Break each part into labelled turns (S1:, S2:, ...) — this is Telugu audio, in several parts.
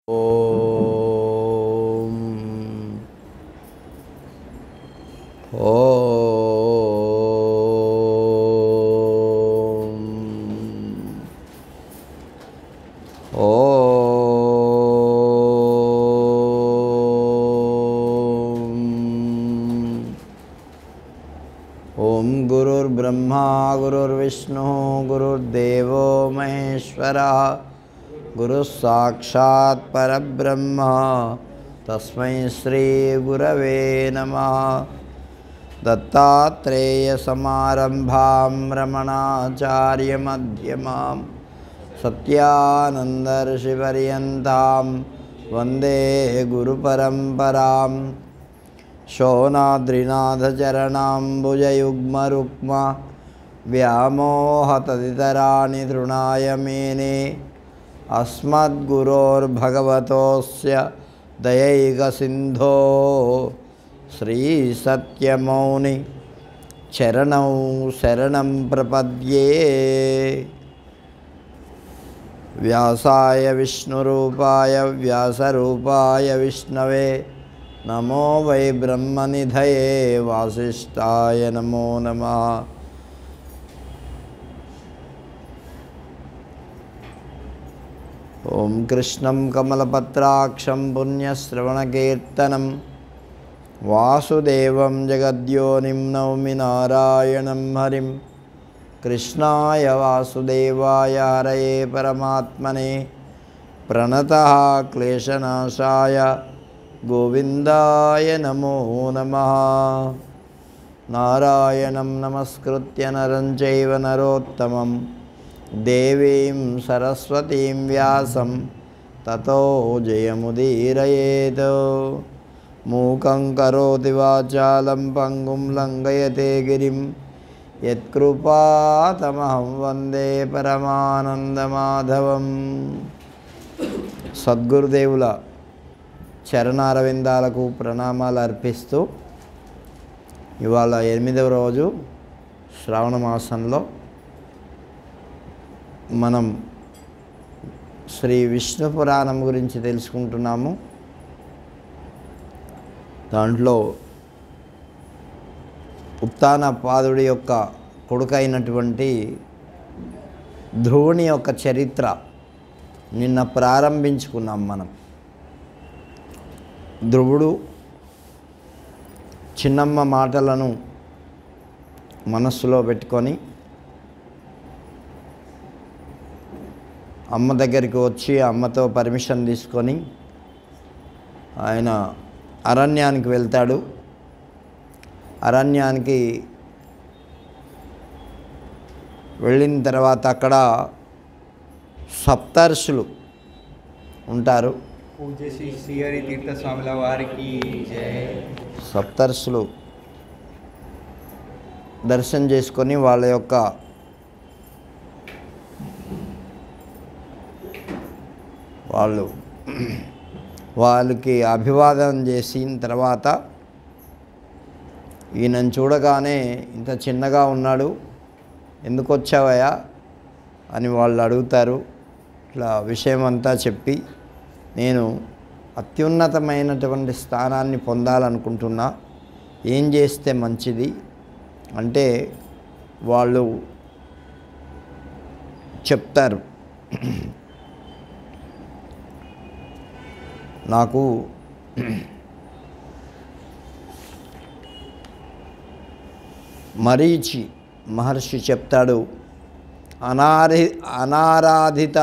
S1: ఓం ఓం ఓం గురుర్బ్రహ్మా గురుర్విష్ణు గురుర్దేవో మహేశ్వరः గురు సాక్షాత్ పరబ్రహ్మ తస్మై శ్రీ గురవే నమః. దత్తాత్రేయ సమారంభాం రమణాచార్య మధ్యమాం సత్యానంద ఋషి పర్యంతాం వందే గురు పరంపరాం. శోనాద్రినాథ చరణాంబుజయుగ్మరుక్మ వ్యామోహతదితరాణి తృణాయ మేనే. అస్మద్గురోర్భగవతోస్య దయైకసింధో శ్రీ సత్యమౌని చరణౌ శరణం ప్రపద్యే. వ్యాసాయ విష్ణురూపాయ వ్యాసరూపాయ విష్ణవే నమో వై బ్రహ్మనిధయే వాసిష్ఠాయ నమో నమః. ఓం కృష్ణం కమలపత్రాక్షం పుణ్యశ్రవణకీర్తనం వాసుదేవం జగద్యోనిం నౌమి నారాయణం హరిం. కృష్ణాయ వాసుదేవాయ హరయే పరమాత్మనే ప్రణతః క్లేశనాశాయ గోవిందాయ నమో నమః. నారాయణం నమస్కృత్య నరం చైవ నరోత్తమం దేవీం సరస్వతీం వ్యాసం తతో జయముదీరయేత్. మూకం కరోతి వాచాలం పంగుం లంఘయతే గిరిం యత్కృపాతమహం వందే పరమానందమాధవం. సద్గురుదేవుల చరణారవిందాలకు ప్రణామాలు అర్పిస్తూ ఇవాళ 8వ రోజు శ్రావణ మాసంలో మనం శ్రీ విష్ణు పురాణం గురించి తెలుసుకుంటున్నాము. దాంట్లో ఉత్తానపాదుడి యొక్క కొడుకైనటువంటి ధ్రువుని యొక్క చరిత్ర నిన్న ప్రారంభించుకున్నాం మనం. ధ్రువుడు చిన్నమ్మ మాటలను మనస్సులో పెట్టుకొని అమ్మ దగ్గరికి వచ్చి అమ్మతో పర్మిషన్ తీసుకొని ఆయన అరణ్యానికి వెళ్తాడు. అరణ్యానికి వెళ్ళిన తర్వాత అక్కడ సప్తర్షులు ఉంటారు.
S2: పూజ్యశ్రీ శ్రీహరి తీర్థ స్వాముల వారికి
S1: సప్తర్షులు దర్శనం చేసుకొని వాళ్ళకి అభివాదం చేసిన తర్వాత ఈయనను చూడగానే ఇంత చిన్నగా ఉన్నాడు, ఎందుకు వచ్చావయ్యా అని వాళ్ళు అడుగుతారు. ఇట్లా విషయం అంతా చెప్పి నేను అత్యున్నతమైనటువంటి స్థానాన్ని పొందాలనుకుంటున్నా, ఏం చేస్తే మంచిది అంటే వాళ్ళు చెప్తారు, నాకు మరీచి మహర్షి చెప్తాడు, అనారాధిత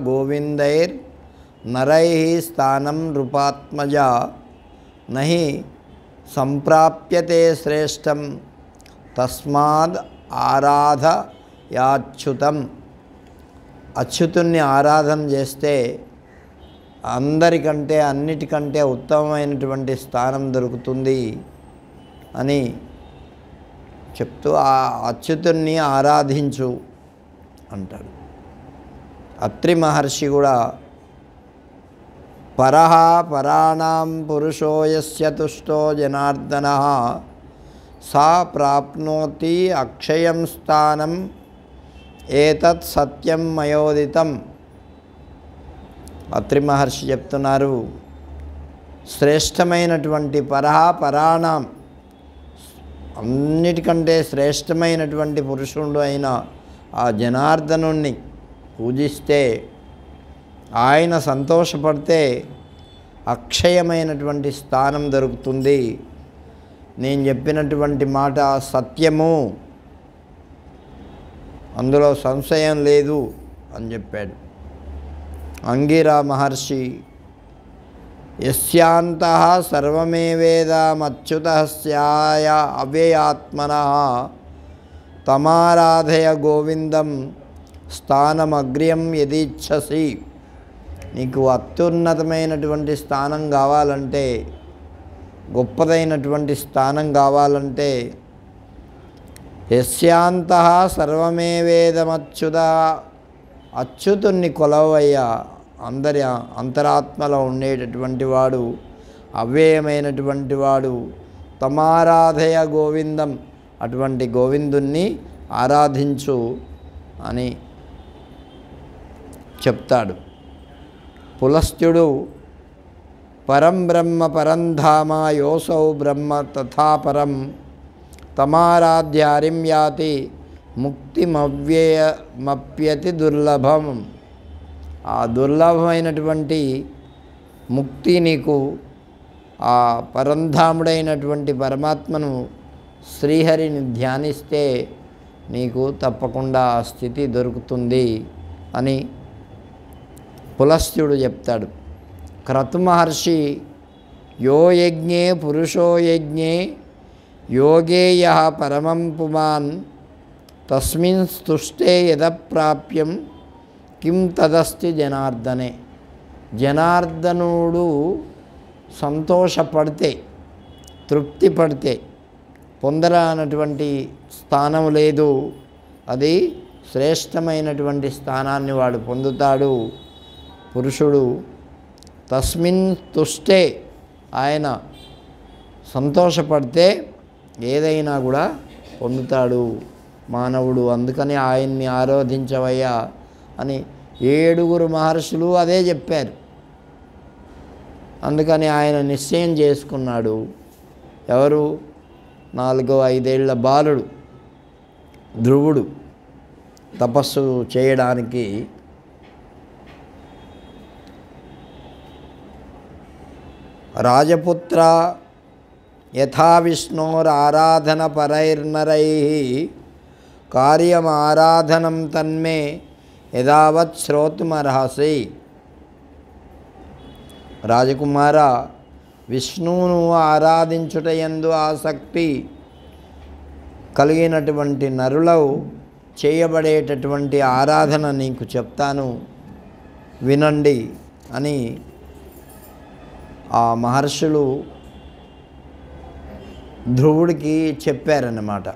S1: గోవిందైర్ నరై స్థానం నృపాత్మజ నహి సంప్రాప్యతే శ్రేష్టం తస్మాద్ ఆరాధయాచ్యుతం. అచ్యుతుణ్ణి ఆరాధన చేస్తే అందరికంటే అన్నిటికంటే ఉత్తమమైనటువంటి స్థానం దొరుకుతుంది అని చెప్తూ ఆ అచ్యుతుణ్ణి ఆరాధించు అంటాడు. అత్రి మహర్షి కూడా పరః పరాణాం పురుషో యస్య తుష్టో జనార్దనః సా ప్రాప్నోతి అక్షయం స్థానం ఏతత్ సత్యం మయోదితం. అత్రి మహర్షి చెప్తున్నారు, శ్రేష్టమైనటువంటి పరాణం, అన్నిటికంటే శ్రేష్టమైనటువంటి పురుషుడు అయిన ఆ జనార్దనుణ్ణి పూజిస్తే, ఆయన సంతోషపడితే అక్షయమైనటువంటి స్థానం దొరుకుతుంది. నేను చెప్పినటువంటి మాట సత్యము, అందులో సంశయం లేదు అని చెప్పాడు. అంగిరా మహర్షి యస్యాంతః సర్వమేవేదమచ్యుతః స్యాయ అవ్యయాత్మనః తమారాధయ గోవిందం స్థానమగ్ర్యం యదీచ్ఛసి. నీకు అత్యున్నతమైనటువంటి స్థానం కావాలంటే, గొప్పదైనటువంటి స్థానం కావాలంటే, యస్యాంతః సర్వమేవేదమచ్యుత, అచ్యుతుణ్ణి కొలవయ్యా. అందరి అంతరాత్మలో ఉండేటటువంటి వాడు, అవ్యయమైనటువంటి వాడు. తమారాధయ గోవిందం, అటువంటి గోవిందుణ్ణి ఆరాధించు అని చెప్తాడు. పులస్త్యుడు పరం బ్రహ్మ పరంధామ యోసౌ బ్రహ్మ తథాపరం తమారాధ్య హరిం యాతి ముక్తిమవ్యయమప్యతి దుర్లభం. ఆ దుర్లభమైనటువంటి ముక్తి నీకు ఆ పరంధాముడైనటువంటి పరమాత్మను శ్రీహరిని ధ్యానిస్తే నీకు తప్పకుండా ఆ స్థితి దొరుకుతుంది అని పులస్త్యుడు చెప్తాడు. క్రతు మహర్షి యో యజ్ఞే పురుషో యజ్ఞే యోగేయ పరమం పుమాన్ తస్మిన్ స్తుష్టే యదప్రాప్యం కిం తదస్తి జనార్దనే. జనార్దనుడు సంతోషపడితే, తృప్తి పడితే పొందరానటువంటి స్థానం లేదు. అది శ్రేష్టమైనటువంటి స్థానాన్ని వాడు పొందుతాడు పురుషుడు. తస్మిన్ తుష్టే, ఆయన సంతోషపడితే ఏదైనా కూడా పొందుతాడు మానవుడు. అందుకని ఆయన్ని ఆరాధించవయ్యా అని 7 మహర్షులు అదే చెప్పారు. అందుకని ఆయన నిశ్చయం చేసుకున్నాడు. ఎవరు? 4-5 ఏళ్ల బాలుడు ధ్రువుడు తపస్సు చేయడానికి రాజపుత్ర యథా విష్ణోరారాధన పరైర్నరైః కార్యమారాధనం తన్మే యదావత్ శ్రోతుమర్హసి. రాజకుమార, విష్ణువును ఆరాధించుటయందు ఆసక్తి కలిగినటువంటి నరులు చేయబడేటటువంటి ఆరాధన నీకు చెప్తాను, వినండి అని ఆ మహర్షులు ధ్రువుడికి చెప్పారన్నమాట.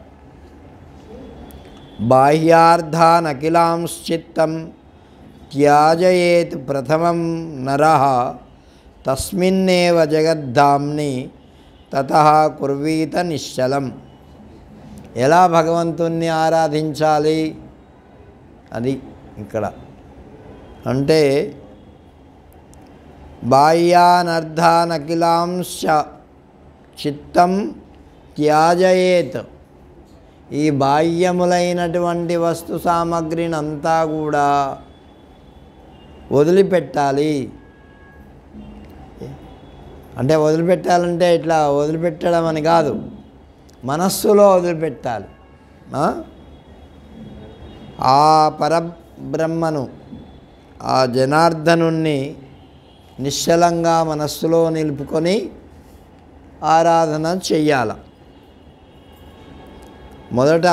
S1: బాహ్యార్థానఖిలాంశ్చిత్తం త్యాజయేత్ ప్రథమం నరః తస్మిన్నేవ జగద్ధామ్ని తతః కుర్వీత నిశ్చలం. ఎలా భగవంతుణ్ణి ఆరాధించాలి అది ఇక్కడ అంటే, బాహ్యానర్థానఖిలాంశ చిత్తం త్యాజయేత్. ఈ బాహ్యములైనటువంటి వస్తు సామగ్రిని అంతా కూడా వదిలిపెట్టాలి. అంటే వదిలిపెట్టాలంటే ఇట్లా వదిలిపెట్టడం అని కాదు, మనస్సులో వదిలిపెట్టాలి. ఆ పరబ్రహ్మను, ఆ జనార్దనుణ్ణి నిశ్చలంగా మనస్సులో నిలుపుకొని ఆరాధన చెయ్యాల. మొదట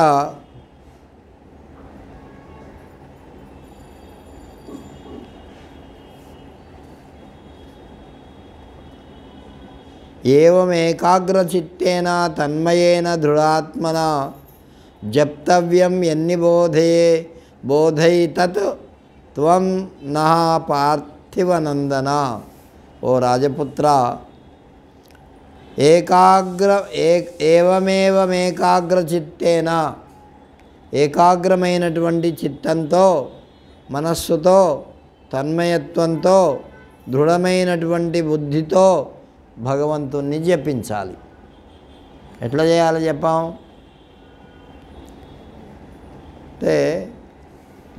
S1: ఏవమేకాగ్రచిత్తేన తన్మయేన దృఢాత్మన జప్తవ్యం ఎన్ని బోధయితత్ త్వం నః పార్థివనందన. ఓ రాజపుత్ర, ఏవమేవమేకాగ్రచిత్తేన, ఏకాగ్రమైనటువంటి చిత్తంతో, మనస్సుతో, తన్మయత్వంతో దృఢమైనటువంటి బుద్ధితో భగవంతుణ్ణి జపించాలి. ఎట్లా చేయాలి జపం అంటే,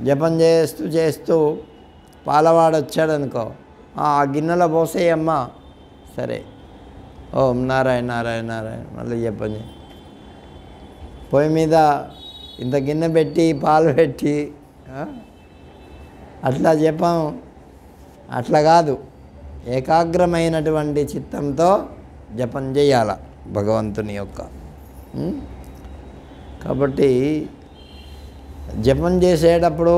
S1: జపం చేస్తూ చేస్తూ పాలవాడు వచ్చాడనుకో, ఆ గిన్నెలో పోసేయమ్మా, సరే ఓం నారాయణ నారాయణ నారాయణ, మళ్ళీ జపం చేయి. పొయ్యి మీద ఇంత గిన్నె పెట్టి పాలు పెట్టి అట్లా జపం అట్లా కాదు, ఏకాగ్రమైనటువంటి చిత్తంతో జపం చేయాల భగవంతుని యొక్క. కాబట్టి జపం చేసేటప్పుడు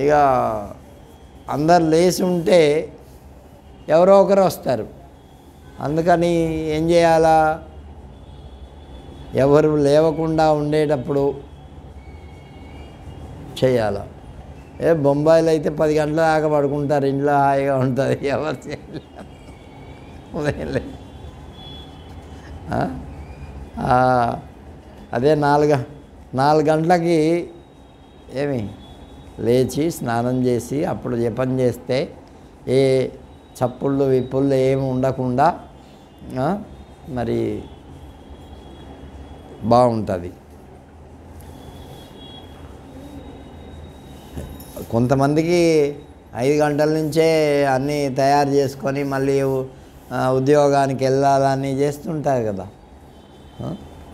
S1: ఇక అందరు లేచి ఉంటే ఎవరో ఒకరు వస్తారు. అందుకని ఏం చేయాలా, ఎవరు లేవకుండా ఉండేటప్పుడు చేయాల. బొంబాయిలో అయితే 10 గంటల దాకా పడుకుంటారు, ఇంట్లో హాయిగా ఉంటుంది, ఎవరు చేయలేరు. అదే 4 గంటలకి ఏమి లేచి స్నానం చేసి అప్పుడు జపం చేస్తే ఏ చప్పుళ్ళు విప్పుళ్ళు ఏమి ఉండకుండా మరి బాగుంటుంది. కొంతమందికి 5 గంటల నుంచే అన్నీ తయారు చేసుకొని మళ్ళీ ఉద్యోగానికి వెళ్ళాలని చేస్తుంటారు కదా.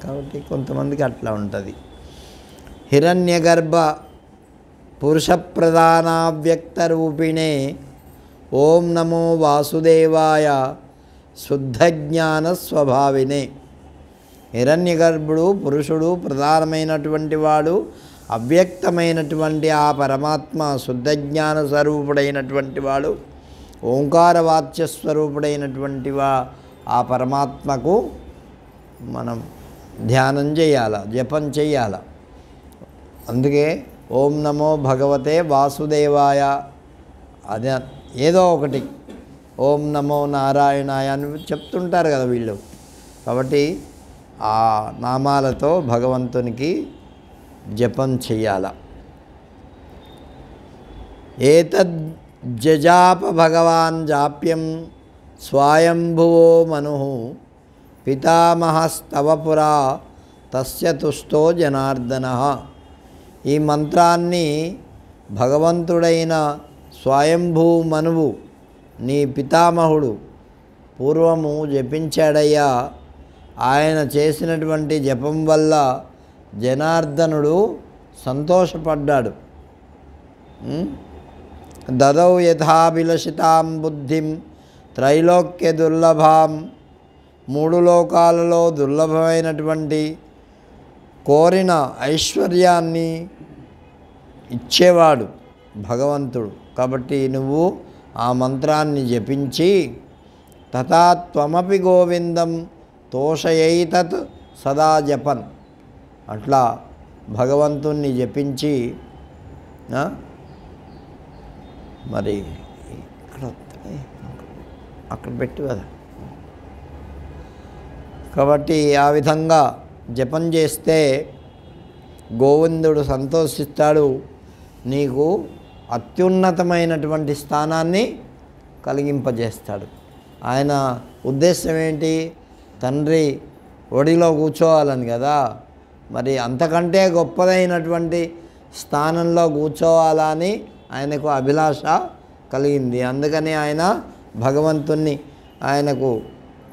S1: కాబట్టి కొంతమందికి అట్లా ఉంటుంది. హిరణ్యగర్భ పురుష ప్రధాన వ్యక్త రూపిణే ఓం నమో వాసుదేవాయ శుద్ధ జ్ఞాన స్వభావినే. హిరణ్యగర్భుడు పురుషుడు, ప్రధానమైనటువంటి వాడు, అవ్యక్తమైనటువంటి ఆ పరమాత్మ శుద్ధజ్ఞాన స్వరూపుడైనటువంటి వాడు, ఓంకార వాచ్య స్వరూపుడైనటువంటి ఆ పరమాత్మకు మనం ధ్యానం చేయాల, జపం చేయాల. అందుకే ఓం నమో భగవతే వాసుదేవాయ, అదే ఏదో ఒకటి ఓం నమో నారాయణాయ అని చెప్తుంటారు కదా వీళ్ళు. కాబట్టి ఆ నామాలతో భగవంతునికి జపం చెయ్యాల. ఏతజ్జాప భగవాన్ జాప్యం స్వయంభువో మను పితామహస్తవపురా తస్య తుష్టో జనార్దనః. ఈ మంత్రాన్ని భగవంతుడైన స్వయంభూ మనువు నీ పితామహుడు పూర్వము జపించాడయ్యా. ఆయన చేసినటువంటి జపం వల్ల జనార్దనుడు సంతోషపడ్డాడు. దదౌ యథాభిలషితాం బుద్ధిం త్రైలోక్య దుర్లభాం. 3 లోకాలలో దుర్లభమైనటువంటి కోరిన ఐశ్వర్యాన్ని ఇచ్చేవాడు భగవంతుడు. కాబట్టి నువ్వు ఆ మంత్రాన్ని జపించి తథా త్వమపి గోవిందం తోషయైతత్ సదా జపన్. అట్లా భగవంతుణ్ణి జపించి మరి అక్కడ పెట్టు కదా. కాబట్టి ఆ విధంగా జపం చేస్తే గోవిందుడు సంతోషిస్తాడు, నీకు అత్యున్నతమైనటువంటి స్థానాన్ని కలిగింపజేస్తాడు. ఆయన ఉద్దేశం ఏంటి, తండ్రి ఒడిలో కూర్చోవాలని కదా. మరి అంతకంటే గొప్పదైనటువంటి స్థానంలో కూర్చోవాలని ఆయనకు అభిలాష కలిగింది. అందుకని ఆయన భగవంతుణ్ణి, ఆయనకు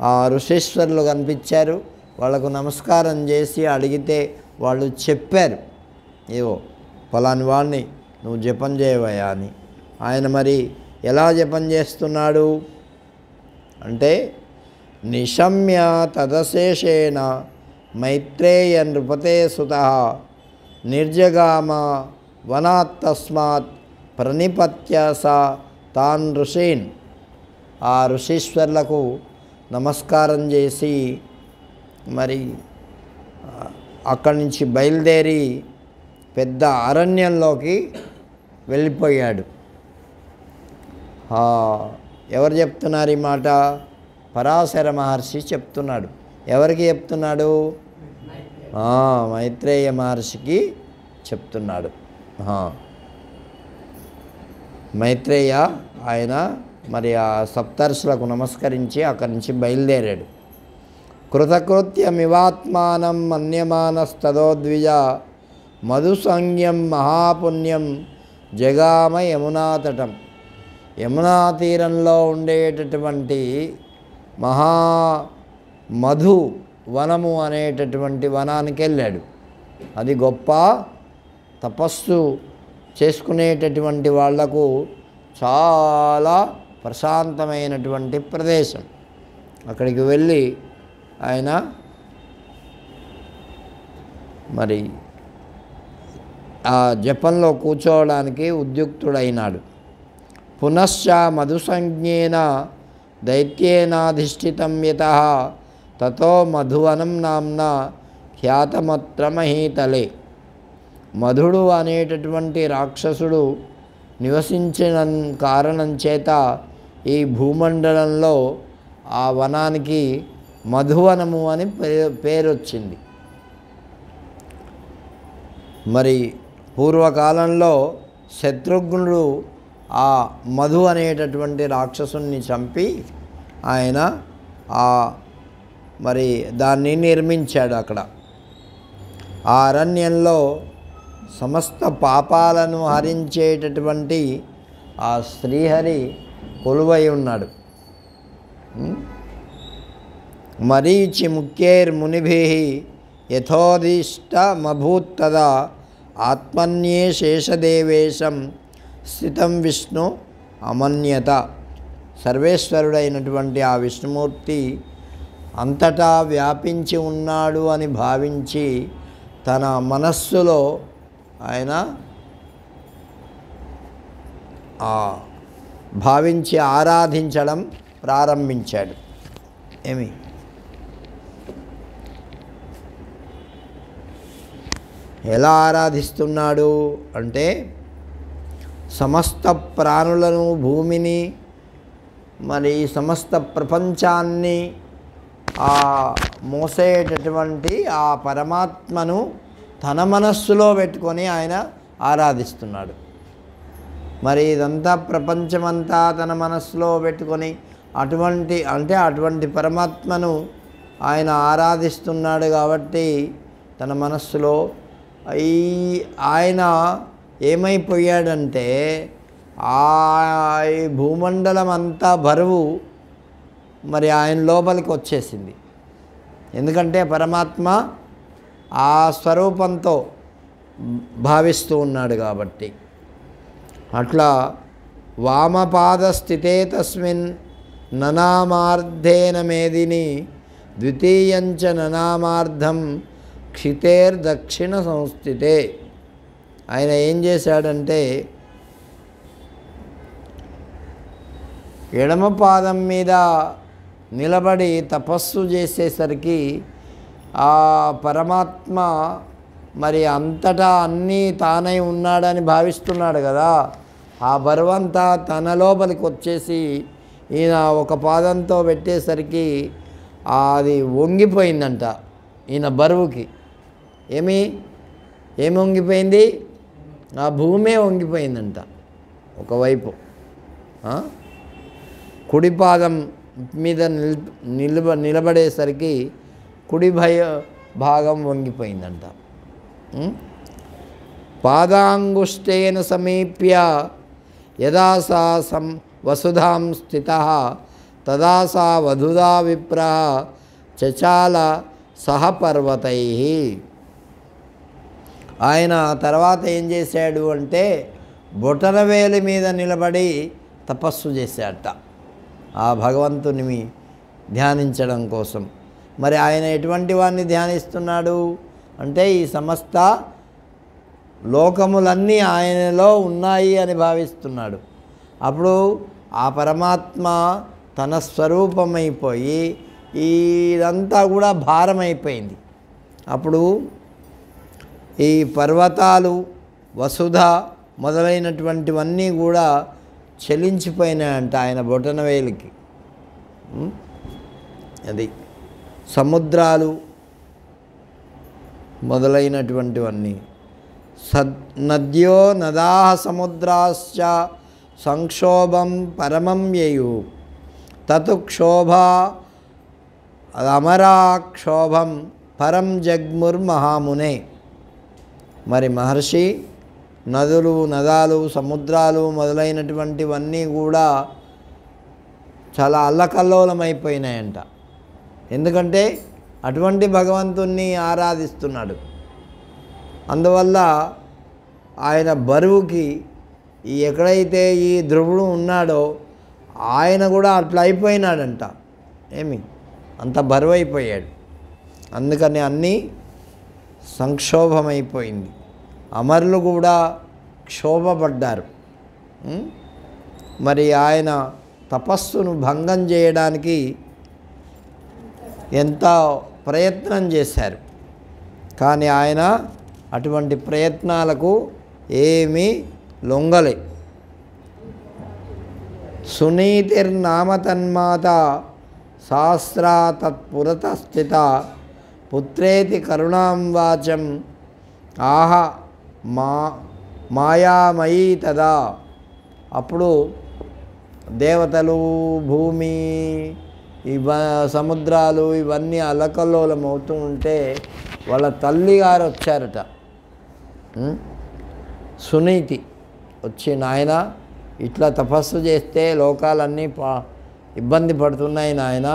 S1: ఆ ఋషీశ్వరులు కనిపించారు, వాళ్ళకు నమస్కారం చేసి అడిగితే వాళ్ళు చెప్పారు, ఏవో ఫలాని వాడిని నువ్వు జపం చేయవయ్యా అని. ఆయన మరి ఎలా జపం చేస్తున్నాడు అంటే, నిశమ్య తదశేషేణ మైత్రేయ నృపతే సుతః నిర్జగామ వనాత్తస్మాత్ ప్రణిపత్య స తాన్ ఋషీన్. ఆ ఋషీశ్వర్లకు నమస్కారం చేసి మరి అక్కడి నుంచి బయలుదేరి పెద్ద అరణ్యంలోకి వెళ్ళిపోయాడు. ఎవరు చెప్తున్నారు ఈ మాట? పరాశర మహర్షి చెప్తున్నాడు. ఎవరికి చెప్తున్నాడు? మైత్రేయ మహర్షికి చెప్తున్నాడు. మైత్రేయ ఆయన మరి ఆ సప్తర్షులకు నమస్కరించి అక్కడి నుంచి బయలుదేరాడు. కృతకృత్యమివాత్మానం మన్యమానస్తదోద్విజ మధుసంజ్ఞం మహాపుణ్యం జగామ యమునాతటం. యమునా తీరంలో ఉండేటటువంటి మధు వనము అనేటటువంటి వనానికి వెళ్ళాడు. అది గొప్ప తపస్సు చేసుకునేటటువంటి వాళ్లకు చాలా ప్రశాంతమైనటువంటి ప్రదేశం. అక్కడికి వెళ్ళి ఆయన మరి ఆ జపంలో కూర్చోవడానికి ఉద్యుక్తుడైనాడు. పునశ్చ మధుసంజ్ఞేన దైత్యేనాధిష్ఠితం యతః తతో మధువనం నామ్నా ఖ్యాతమత్ర మహీతలే. మధుడు అనేటటువంటి రాక్షసుడు నివసించిన కారణం చేత ఈ భూమండలంలో ఆ వనానికి మధువనము అని పేరు వచ్చింది. మరి పూర్వకాలంలో శత్రుఘ్నుడు ఆ మధు అనేటటువంటి రాక్షసుని చంపి ఆయన మరి దాన్ని నిర్మించాడు. అక్కడ ఆ అరణ్యంలో సమస్త పాపాలను హరించేటటువంటి ఆ శ్రీహరి కొలువై ఉన్నాడు. మరీచి ముఖ్యైర్మునిభిః యథోదిష్టమభూత్తదా ఆత్మన్యే శేషదేవేశం స్థితం విష్ణు అమన్యత. సర్వేశ్వరుడైనటువంటి ఆ విష్ణుమూర్తి అంతటా వ్యాపించి ఉన్నాడు అని భావించి తన మనస్సులో ఆయన భావించి ఆరాధించడం ప్రారంభించాడు. ఎలా ఆరాధిస్తున్నాడు అంటే సమస్త ప్రాణులను, భూమిని, మరి సమస్త ప్రపంచాన్ని మోసేటటువంటి ఆ పరమాత్మను తన మనస్సులో పెట్టుకొని ఆయన ఆరాధిస్తున్నాడు. మరి ఇదంతా ప్రపంచమంతా తన మనస్సులో పెట్టుకొని అటువంటి పరమాత్మను ఆయన ఆరాధిస్తున్నాడు. కాబట్టి తన మనస్సులో ఆయన ఏమైపోయాడంటే ఈ భూమండలం అంతా బరువు మరి ఆయన లోపలికి వచ్చేసింది. ఎందుకంటే పరమాత్మ ఆ స్వరూపంతో భావిస్తూ ఉన్నాడు కాబట్టి. అట్లా వామపాదస్థితే తస్మిన్ ననామార్ధేన మేదిని ద్వితీయంచ ననామార్ధం క్షితేర్దక్షిణ సంస్థితే. ఆయన ఏం చేశాడంటే ఎడమ పాదం మీద నిలబడి తపస్సు చేసేసరికి ఆ పరమాత్మ మరి అంతటా అన్నీ తానై ఉన్నాడని భావిస్తున్నాడు కదా, ఆ బరువంతా తన లోపలికి వచ్చేసి ఈయన ఒక పాదంతో పెట్టేసరికి అది వంగిపోయిందంట. ఈయన బరువుకి ఏమి వంగిపోయింది? ఆ భూమే వంగిపోయిందంట ఒకవైపు. కుడి పాదం మీద నిలబడేసరికి కుడి భాగం వంగిపోయిందంట. పాదాంగుష్టేన సమీప్య యదా సా వసుధాం స్థితః తదా సా వధుదా విప్రః చచాల సహపర్వతైః. ఆయన తర్వాత ఏం చేశాడు అంటే బొటనవేలి మీద నిలబడి తపస్సు చేశాడట ఆ భగవంతుని ధ్యానించడం కోసం. మరి ఆయన ఎటువంటి వాడిని ధ్యానిస్తున్నాడు అంటే ఈ సమస్త లోకములన్నీ ఆయనలో ఉన్నాయి అని భావిస్తున్నాడు. అప్పుడు ఆ పరమాత్మ తన స్వరూపమైపోయి ఇదంతా కూడా భారమైపోయింది. అప్పుడు ఈ పర్వతాలు, వసుధ మొదలైనటువంటివన్నీ కూడా చలించిపోయినాయంట ఆయన బొటనవేలికి. అది సముద్రాలు మొదలైనటువంటివన్నీ నద్యో నదాహ సముద్రాశ్చ సంక్షోభం పరమం యయు తతు క్షోభ అమరాక్షోభం పరం జగ్ముర్మహామునే. మరి మహర్షి నదులు, నదాలు, సముద్రాలు మొదలైనటువంటివన్నీ కూడా చాలా అల్లకల్లోలమైపోయినాయంట. ఎందుకంటే అటువంటి భగవంతుణ్ణి ఆరాధిస్తున్నాడు. అందువల్ల ఆయన బరువుకి ఎక్కడైతే ఈ ధ్రువుడు ఉన్నాడో ఆయన కూడా అట్లా అయిపోయినాడంట. ఏమి అంత బరువు అయిపోయాడు. అందుకని అన్నీ సంక్షోభమైపోయింది. అమరులు కూడా క్షోభపడ్డారు. మరి ఆయన తపస్సును భంగం చేయడానికి ఎంతో ప్రయత్నం చేశారు. కానీ ఆయన అటువంటి ప్రయత్నాలకు ఏమీ లొంగలే. సునీతిర్నామ తన్మాత సహస్రా తత్పురత స్థిత పుత్రేతి కరుణాం వాచం ఆహ మాయామయీ తదా. అప్పుడు దేవతలు, భూమి, సముద్రాలు ఇవన్నీ అల్లకల్లోలం అవుతూ ఉంటే వాళ్ళ తల్లిగారు వచ్చారట. సునీతి వచ్చి, నాయన ఇట్లా తపస్సు చేస్తే లోకాలన్నీ ఇబ్బంది పడుతున్నాయి నాయన,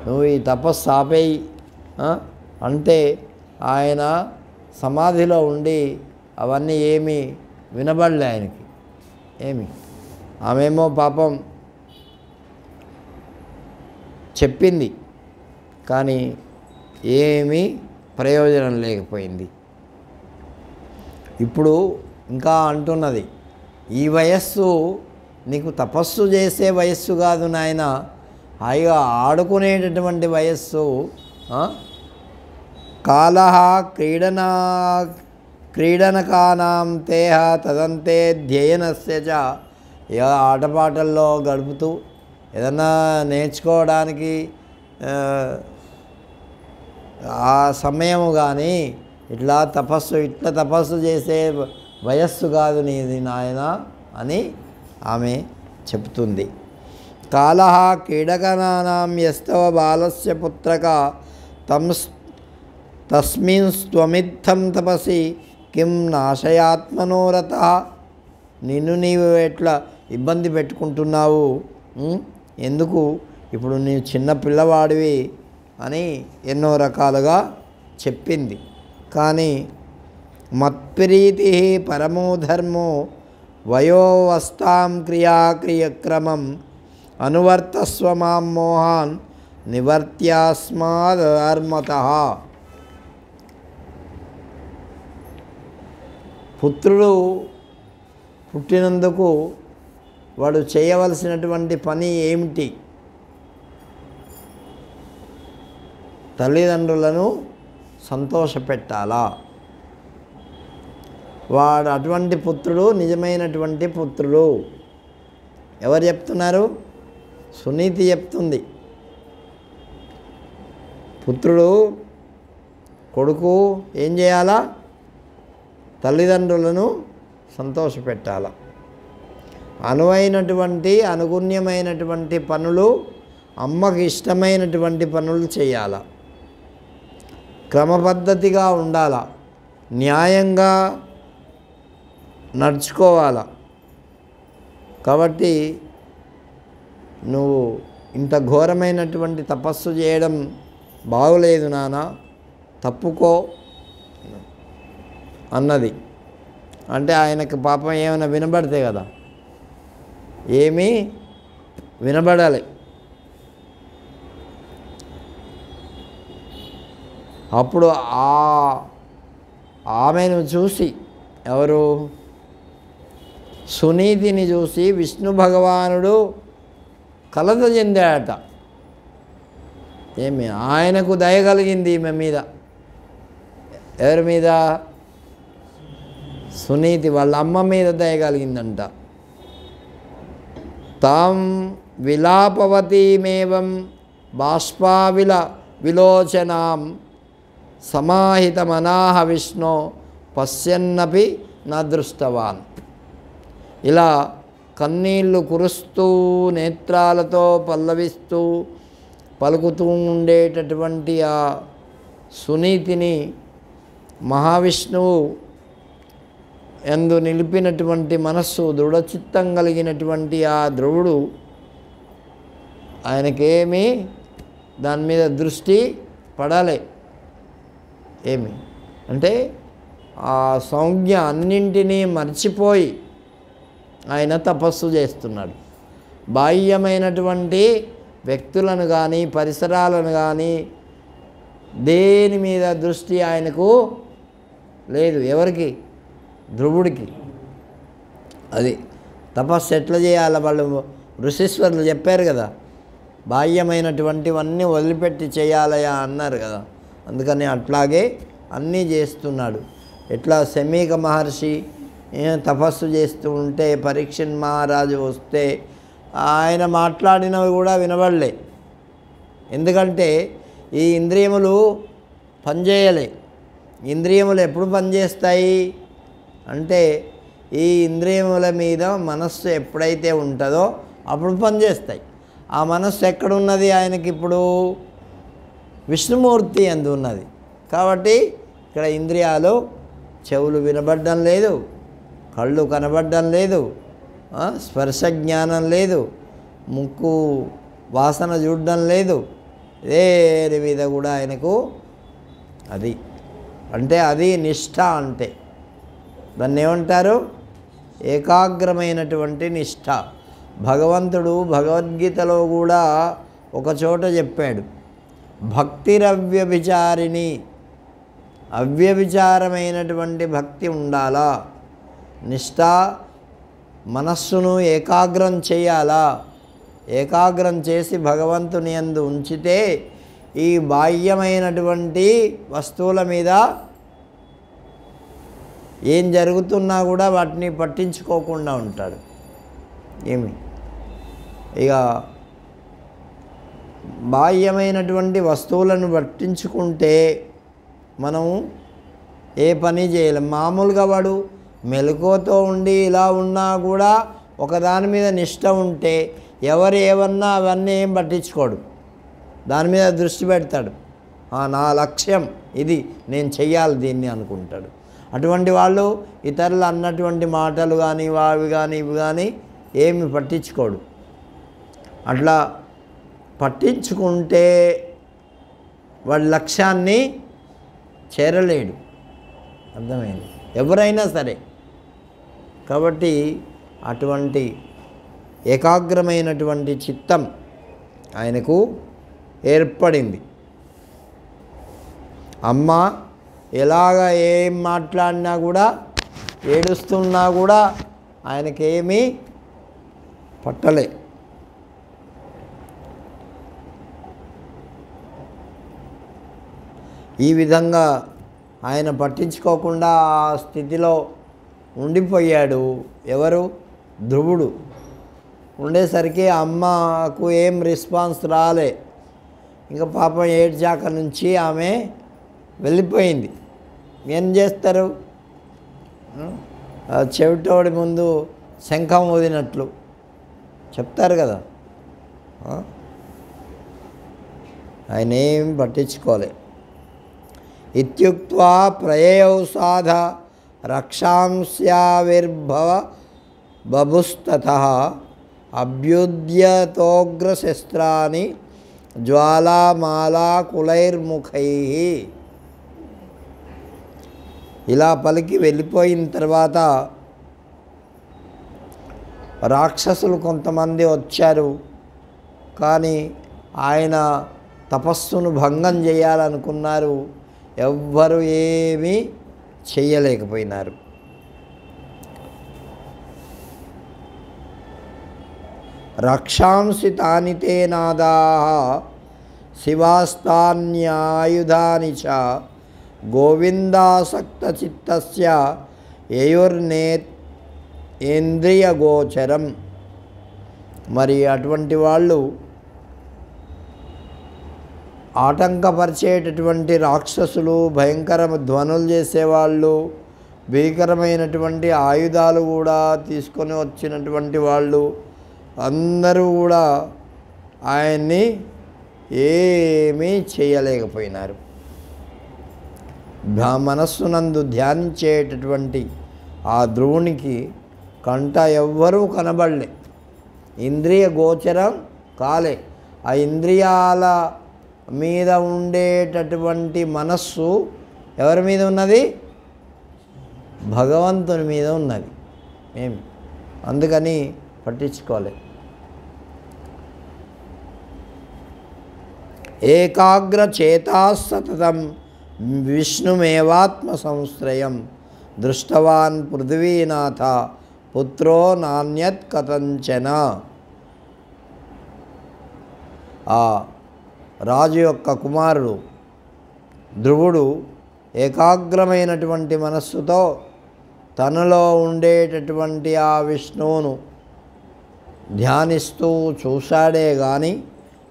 S1: నువ్వు ఈ తపస్సు ఆపేయి అంటే ఆయన సమాధిలో ఉండి అవన్నీ ఏమీ వినబడలే ఆయనకి. ఆమెమో పాపం చెప్పింది, కానీ ఏమీ ప్రయోజనం లేకపోయింది. ఇప్పుడు ఇంకా అంటున్నది, ఈ వయస్సు నీకు తపస్సు చేసే వయస్సు కాదు నాయన, హాయిగా ఆడుకునేటటువంటి వయస్సు. కాలః క్రీడనకానాం తేహ తదంతే ధ్యేయనస్య చ. ఆటపాటల్లో గడుపుతూ ఏదన్నా నేర్చుకోవడానికి ఆ సమయము కానీ ఇట్లా తపస్సు చేసే వయస్సు కాదు నీది నాయన అని ఆమె చెప్తుంది. కాలః క్రీడకనానాం యస్తవ బాలస్య పుత్రక తస్మిన్ స్త్వమిత్థం తపసి కిం నాశయాత్మనోరథ. నిన్ను నీవు ఎట్లా ఇబ్బంది పెట్టుకుంటున్నావు, ఎందుకు, ఇప్పుడు నీవు చిన్న పిల్లవాడివి అని ఎన్నో రకాలుగా చెప్పింది. కానీ మత్ప్రీతి పరమో ధర్మో వయోవస్థాం క్రియాక్రియక్రమం అనువర్తస్వ మాం మోహాన్ నివర్త్యాస్మాదర్మతః. పుత్రుడు పుట్టినందుకు వాడు చేయవలసినటువంటి పని ఏమిటి? తల్లిదండ్రులను సంతోషపెట్టాలా. వాడు అటువంటి పుత్రుడు నిజమైనటువంటి పుత్రుడు. ఎవరు చెప్తున్నారు? సునీతి చెప్తుంది. పుత్రుడు, కొడుకు ఏం చేయాలా? తల్లిదండ్రులను సంతోషపెట్టాల. అనుగుణ్యమైనటువంటి పనులు, అమ్మకి ఇష్టమైనటువంటి పనులు చేయాల. క్రమపద్ధతిగా ఉండాల, న్యాయంగా నడుచుకోవాల. కాబట్టి నువ్వు ఇంత ఘోరమైనటువంటి తపస్సు చేయడం బాగులేదు నాన్న, తప్పుకో అన్నది. అంటే ఆయనకు పాపం ఏమైనా వినబడితే కదా, ఏమీ వినబడాలి. అప్పుడు ఆమెను చూసి, ఎవరు? సునీతిని చూసి విష్ణు భగవానుడు కలత చెందాడట. ఆయనకు దయ కలిగింది ఈమె మీద. ఎవరి మీద? సునీతి వాళ్ళ అమ్మ మీద దయ కలిగిందంట. తాం విలాపవతీమేవం బాష్పావిలోచనాం సమాహితమనాహ విష్ణు పశ్యన్నపి న దృష్టవాన్. ఇలా కన్నీళ్లు కురుస్తూ నేత్రాలతో పల్లవిస్తూ పలుకుతూ ఉండేటటువంటి ఆ సునీతిని మహావిష్ణువు యందు నిలిపినటువంటి మనస్సు దృఢచిత్తం కలిగినటువంటి ఆ ధ్రువుడు ఆయనకేమీ దాని మీద దృష్టి పడాలి. ఏమి అంటే ఆ సంజ్ఞ అన్నింటినీ మర్చిపోయి ఆయన తపస్సు చేస్తున్నాడు. బాహ్యమైనటువంటి వ్యక్తులను కానీ పరిసరాలను కానీ దేని మీద దృష్టి ఆయనకు లేదు. ఎవరికి? ధ్రువుడికి. అది తపస్సు ఎట్లా చేయాలి వాళ్ళు ఋషీశ్వరులు చెప్పారు కదా, బాహ్యమైనటువంటివన్నీ వదిలిపెట్టి చేయాలయా అన్నారు కదా. అందుకని అట్లాగే అన్నీ చేస్తున్నాడు. ఎట్లా శమీక మహర్షి తపస్సు చేస్తూ ఉంటే పరీక్షణ్ మహారాజు వస్తే ఆయన మాట్లాడినవి కూడా వినబడలే. ఎందుకంటే ఈ ఇంద్రియములు పనిచేయలే. ఇంద్రియములు ఎప్పుడు పనిచేస్తాయి అంటే ఈ ఇంద్రియముల మీద మనస్సు ఎప్పుడైతే ఉంటుందో అప్పుడు పనిచేస్తాయి. ఆ మనస్సు ఎక్కడున్నది ఆయనకి? ఇప్పుడు విష్ణుమూర్తి అందు ఉన్నది. కాబట్టి ఇక్కడ ఇంద్రియాలు, చెవులు వినబడడం లేదు, కళ్ళు కనబడడం లేదు, స్పర్శ జ్ఞానం లేదు, ముక్కు వాసన చూడడం లేదు, వేరే మీద కూడా ఆయనకు అది అంటే అది నిష్ఠ. అంటే దాన్ని ఏమంటారు? ఏకాగ్రమైనటువంటి నిష్ఠ. భగవంతుడు భగవద్గీతలో కూడా ఒక చోట చెప్పాడు, భక్తిరవ్యభిచారిణి, అవ్యభిచారమైనటువంటి భక్తి ఉండాలా, నిష్ఠ మనస్సును ఏకాగ్రం చేయాలా. ఏకాగ్రం చేసి భగవంతుని యందు ఉంచితే ఈ బాహ్యమైనటువంటి వస్తువుల మీద ఏం జరుగుతున్నా కూడా వాటిని పట్టించుకోకుండా ఉంటాడు. ఏమి ఇక బాహ్యమైనటువంటి వస్తువులను పట్టించుకుంటే మనం ఏ పని చేయలేం. మామూలుగా వాడు మెలకువతో ఉండి ఇలా ఉన్నా కూడా ఒకదాని మీద నిష్ఠ ఉంటే ఎవరు ఏమన్నా అవన్నీ ఏం పట్టించుకోడు, దాని మీద దృష్టి పెడతాడు. నా లక్ష్యం ఇది, నేను చెయ్యాలి దీన్ని అనుకుంటాడు. అటువంటి వాళ్ళు ఇతరులు అన్నటువంటి మాటలు కానీ అవి కానీ ఇవి కానీ ఏమి పట్టించుకోడు. అట్లా పట్టించుకుంటే వాడి లక్ష్యాన్ని చేరలేడు. అర్థమైంది? ఎవరైనా సరే. కాబట్టి అటువంటి ఏకాగ్రమైనటువంటి చిత్తం ఆయనకు ఏర్పడింది. అమ్మ ఎలాగ ఏం మాట్లాడినా కూడా, ఏడుస్తున్నా కూడా ఆయనకేమీ పట్టలే. ఈ విధంగా ఆయన పట్టించుకోకుండా ఆ స్థితిలో ఉండిపోయాడు. ఎవరు? ధ్రువుడు. ఉండేసరికి అమ్మకు ఏం రెస్పాన్స్ రాలే. ఇంకా పాపం ఏడ్చాక నుంచి ఆమె వెళ్ళిపోయింది. ఏం చేస్తారు? చెవిటోడి ముందు శంఖం ఊదినట్లు చెప్తారు కదా. ఆయన ఏం పట్టించుకోలే. ఇత్యుక్త్వా ప్రయయౌ సాధ రక్షాంస్యావిర్భవ బభుస్తతః అభ్యుద్యతోగ్రశస్త్రాని జ్వాలామాలాకులైర్ముఖైః. ఇలా పలికి వెళ్ళిపోయిన తర్వాత రాక్షసులు కొంతమంది వచ్చారు. కానీ ఆయన తపస్సును భంగం చేయాలనుకున్నారు. ఎవ్వరు ఏమీ చెయ్యలేకపోయినారు. రక్షాంసి తాని తే నాదాః శివాస్తాన్యాయుధాని చ గోవిందాసక్తచిత్తస్య యయుర్నేంద్రియగోచరం. మరి అటువంటి వాళ్ళు ఆటంకపరిచేటటువంటి రాక్షసులు, భయంకర ధ్వనులు చేసేవాళ్ళు, భీకరమైనటువంటి ఆయుధాలు కూడా తీసుకొని వచ్చినటువంటి వాళ్ళు అందరూ కూడా ఆయన్ని ఏమీ చేయలేకపోయినారు. మనస్సునందు ధ్యానించేటటువంటి ఆ ధ్రువునికి కంట ఎవ్వరూ కనబడలే, ఇంద్రియ గోచరం కాలే. ఆ ఇంద్రియాల మీద ఉండేటటువంటి మనస్సు ఎవరి మీద ఉన్నది? భగవంతుని మీద ఉన్నది. అందుకని పట్టించుకోలే. ఏకాగ్రచేతా సతతం విష్ణుమేవాత్మ సంశ్రయం దృష్టవాన్ పృథివీనాథ పుత్రో నాణ్యత్ కథంచన. ఆ రాజు యొక్క కుమారుడు ధ్రువుడు ఏకాగ్రమైనటువంటి మనస్సుతో తనలో ఉండేటటువంటి ఆ విష్ణువును ధ్యానిస్తూ చూశాడే కానీ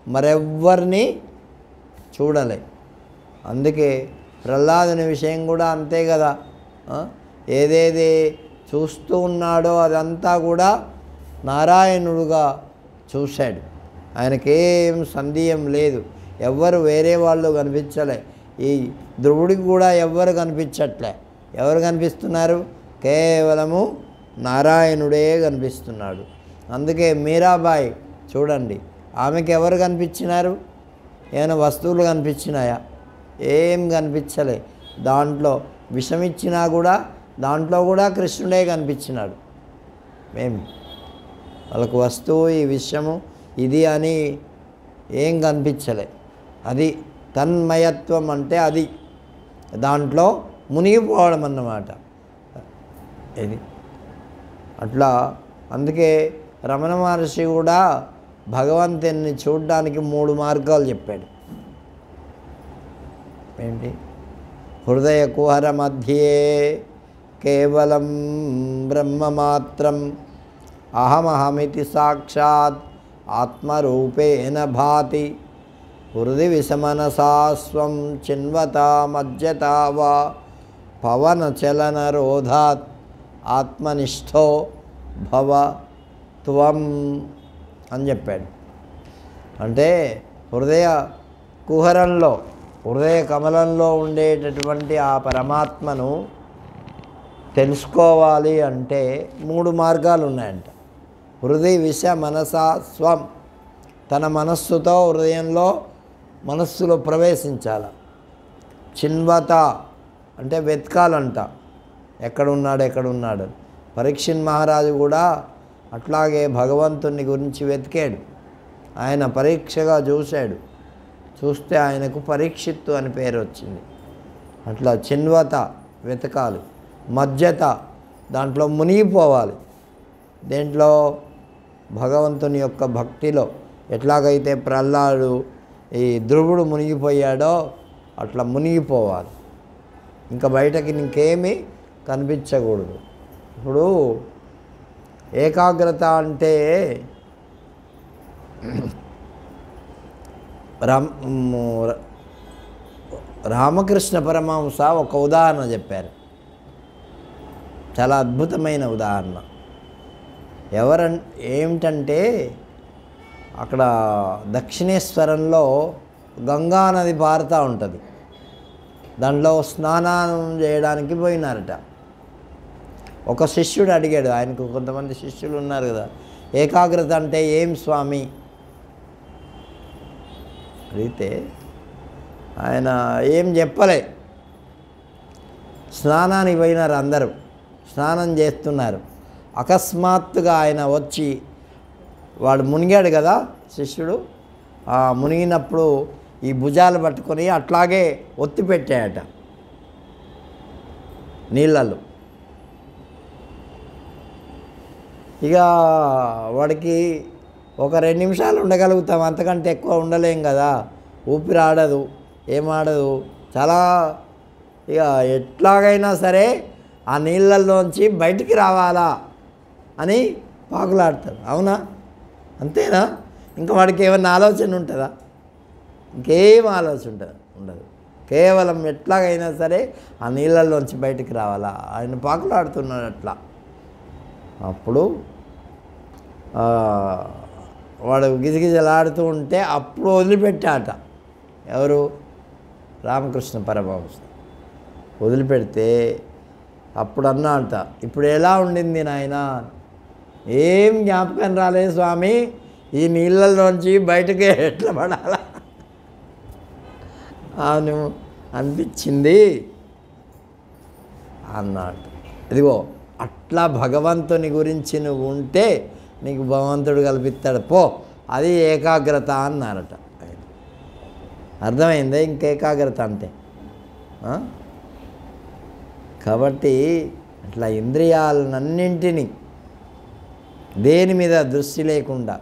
S1: మరెవ్వరిని చూడలే. అందుకే ప్రహ్లాదుని విషయం కూడా అంతే కదా. ఏదేది చూస్తూ ఉన్నాడో అదంతా కూడా నారాయణుడుగా చూశాడు. ఆయనకేం సందేహం లేదు. ఎవ్వరు వేరే వాళ్ళు కనిపించలే. ఈ ధ్రువుడికి కూడా ఎవ్వరు కనిపించట్లే. ఎవరు కనిపిస్తున్నారు? కేవలము నారాయణుడే కనిపిస్తున్నాడు. అందుకే మీరాబాయి చూడండి, ఆమెకి ఎవరు కనిపించినారు? ఏమైనా వస్తువులు కనిపించినాయా? ఏం కనిపించలే. దాంట్లో విషమిచ్చినా కూడా దాంట్లో కూడా కృష్ణుడే కనిపించినాడు. వాళ్ళకు వస్తువు ఈ విషయము ఇది అని ఏం కనిపించలే. అది తన్మయత్వం అంటే అది దాంట్లో మునిగిపోవడం అన్నమాట. ఇది అట్లా. అందుకే రమణ మహర్షి కూడా భగవంతుని చూడడానికి 3 మార్గాలు చెప్పాడు. ఏంటి? హృదయ కుహర మధ్యే కేవలం బ్రహ్మమాత్రం అహమహమితి సాక్షాత్ ఆత్మరూపేణ భాతి హృది విషమనసా స్వం చిన్వతా మజ్జతా వా పవనచలనరోధాత్ ఆత్మనిష్ఠో భవ త్వం అని చెప్పాడు. అంటే హృదయ కుహరంలో, హృదయ కమలంలో ఉండేటటువంటి ఆ పరమాత్మను తెలుసుకోవాలి అంటే 3 మార్గాలు ఉన్నాయంట. హృదయ విష మనసా స్వం, తన మనస్సుతో హృదయంలో మనస్సులో ప్రవేశించాలి. చిన్వత అంటే వెతకాలంట, ఎక్కడున్నాడు. పరీక్షిత్ మహారాజు కూడా అట్లాగే భగవంతుని గురించి వెతికాడు. ఆయన పరీక్షగా చూశాడు. చూస్తే ఆయనకు పరీక్షిత్తు అని పేరు వచ్చింది. అట్లా చిన్వత వెతకాలి, మజ్జత దాంట్లో మునిగిపోవాలి. దేంట్లో? భగవంతుని యొక్క భక్తిలో. ఎట్లాగైతే ప్రహ్లాదుడు ఈ ధ్రువుడు మునిగిపోయాడో అట్లా మునిగిపోవాలి. ఇంకా బయటకి ఇంకేమీ కనిపించకూడదు. ఇప్పుడు ఏకాగ్రత అంటే రామకృష్ణ పరమహంస ఒక ఉదాహరణ చెప్పారు. చాలా అద్భుతమైన ఉదాహరణ. ఏమిటంటే అక్కడ దక్షిణేశ్వరంలో గంగానది పారుతూ ఉంటుంది. దాంట్లో స్నానం చేయడానికి పోయినారట. ఒక శిష్యుడు అడిగాడు, ఆయనకు కొంతమంది శిష్యులు ఉన్నారు కదా, ఏకాగ్రత అంటే ఏం స్వామి అడిగితే ఆయన ఏం చెప్పలే. స్నానానికి పోయినారు, అందరూ స్నానం చేస్తున్నారు. అకస్మాత్తుగా ఆయన వచ్చి, వాడు మునిగాడు కదా శిష్యుడు, ఆ మునిగినప్పుడు ఈ భుజాలు పట్టుకొని అట్లాగే ఒత్తి పెట్టాయట నీళ్ళల్లో. ఇక వాడికి ఒక 2 నిమిషాలు ఉండగలుగుతాం, అంతకంటే ఎక్కువ ఉండలేం కదా. ఊపిరి ఆడదు, ఏమాడదు. చాలా ఇక ఎట్లాగైనా సరే ఆ నీళ్ళల్లోంచి బయటికి రావాలా అని పాకులాడతారు. అవునా? అంతేనా? ఇంకా వాడికి ఏమన్నా ఆలోచన ఉంటుందా? ఇంకేం ఆలోచన ఉండదు. కేవలం ఎట్లాగైనా సరే ఆ నీళ్ళల్లోంచి బయటికి రావాలా. ఆయన పాకులాడుతున్నాడు అట్లా. అప్పుడు వాడు గిజగిజలాడుతూ ఉంటే అప్పుడు వదిలిపెట్టాట. ఎవరు? రామకృష్ణ పరమహంస. వదిలిపెడితే అప్పుడు అన్నాట, ఇప్పుడు ఎలా ఉండింది నాయన? ఏం జ్ఞాపకం రాలేదు స్వామి, ఈ నీళ్ళల్లోంచి బయటకే ఎట్లా పడాలా అవును అనిపించింది అన్నాడు. ఇదిగో అట్లా భగవంతుని గురించి నువ్వు ఉంటే నీకు భగవంతుడు కల్పిస్తాడు పో. అది ఏకాగ్రత అన్నారట. అర్థమైందే ఇంకేకాగ్రత అంటే. కాబట్టి అట్లా ఇంద్రియాలన్నింటినీ దేని మీద దృష్టి లేకుండా,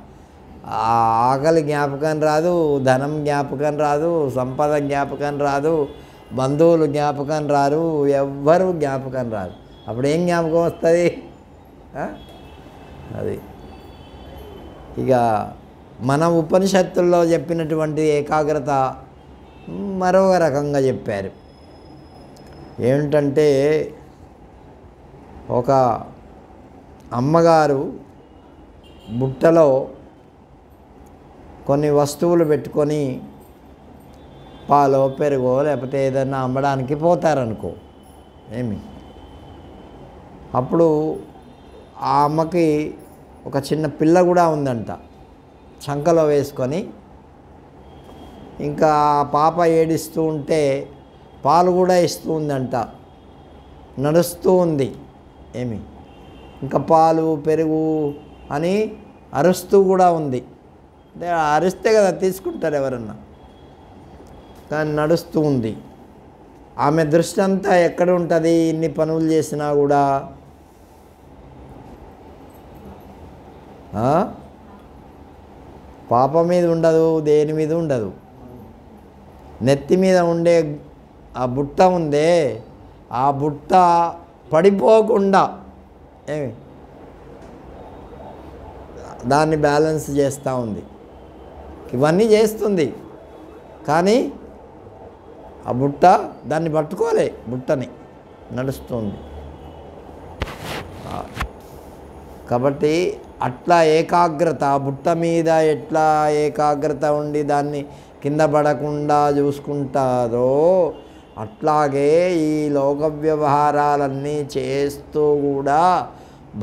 S1: ఆకలి జ్ఞాపకం రాదు, ధనం జ్ఞాపకం రాదు, సంపద జ్ఞాపకం రాదు, బంధువులు జ్ఞాపకం రారు, ఎవ్వరూ జ్ఞాపకం రాదు. అప్పుడు ఏం జ్ఞాపకం వస్తుంది? అది ఇక మన ఉపనిషత్తుల్లో చెప్పినటువంటి ఏకాగ్రత మరో రకంగా చెప్పారు. ఏమిటంటే ఒక అమ్మగారు బుట్టలో కొన్ని వస్తువులు పెట్టుకొని పాలో పెరుగో లేకపోతే ఏదైనా అమ్మడానికి పోతారనుకో, అప్పుడు ఆ అమ్మకి ఒక చిన్న పిల్ల కూడా ఉందంట. చంకలో వేసుకొని ఇంకా ఆ పాప ఏడిస్తూ ఉంటే పాలు కూడా ఇస్తూ ఉందంట. నడుస్తూ ఉంది ఇంకా పాలు పెరుగు అని అరుస్తూ కూడా ఉంది. అంటే అరిస్తే కదా తీసుకుంటారు ఎవరన్నా, కానీ నడుస్తూ ఉంది. ఆమె దృష్టి అంతా ఎక్కడ ఉంటుంది? ఇన్ని పనులు చేసినా కూడా పాప మీద ఉండదు, దేని మీద ఉండదు. నెత్తి మీద ఉండే ఆ బుట్ట ఉందే, ఆ బుట్ట పడిపోకుండా దాన్ని బ్యాలెన్స్ చేస్తూ ఉంది. ఇవన్నీ చేస్తుంది కానీ ఆ బుట్ట దాన్ని పట్టుకోలే, బుట్టని నడుస్తుంది. కాబట్టి అట్లా ఏకాగ్రత, ఆ బుట్ట మీద ఎట్లా ఏకాగ్రత ఉండి దాన్ని కింద పడకుండా చూసుకుంటారో అట్లాగే ఈ లోక వ్యవహారాలన్నీ చేస్తూ కూడా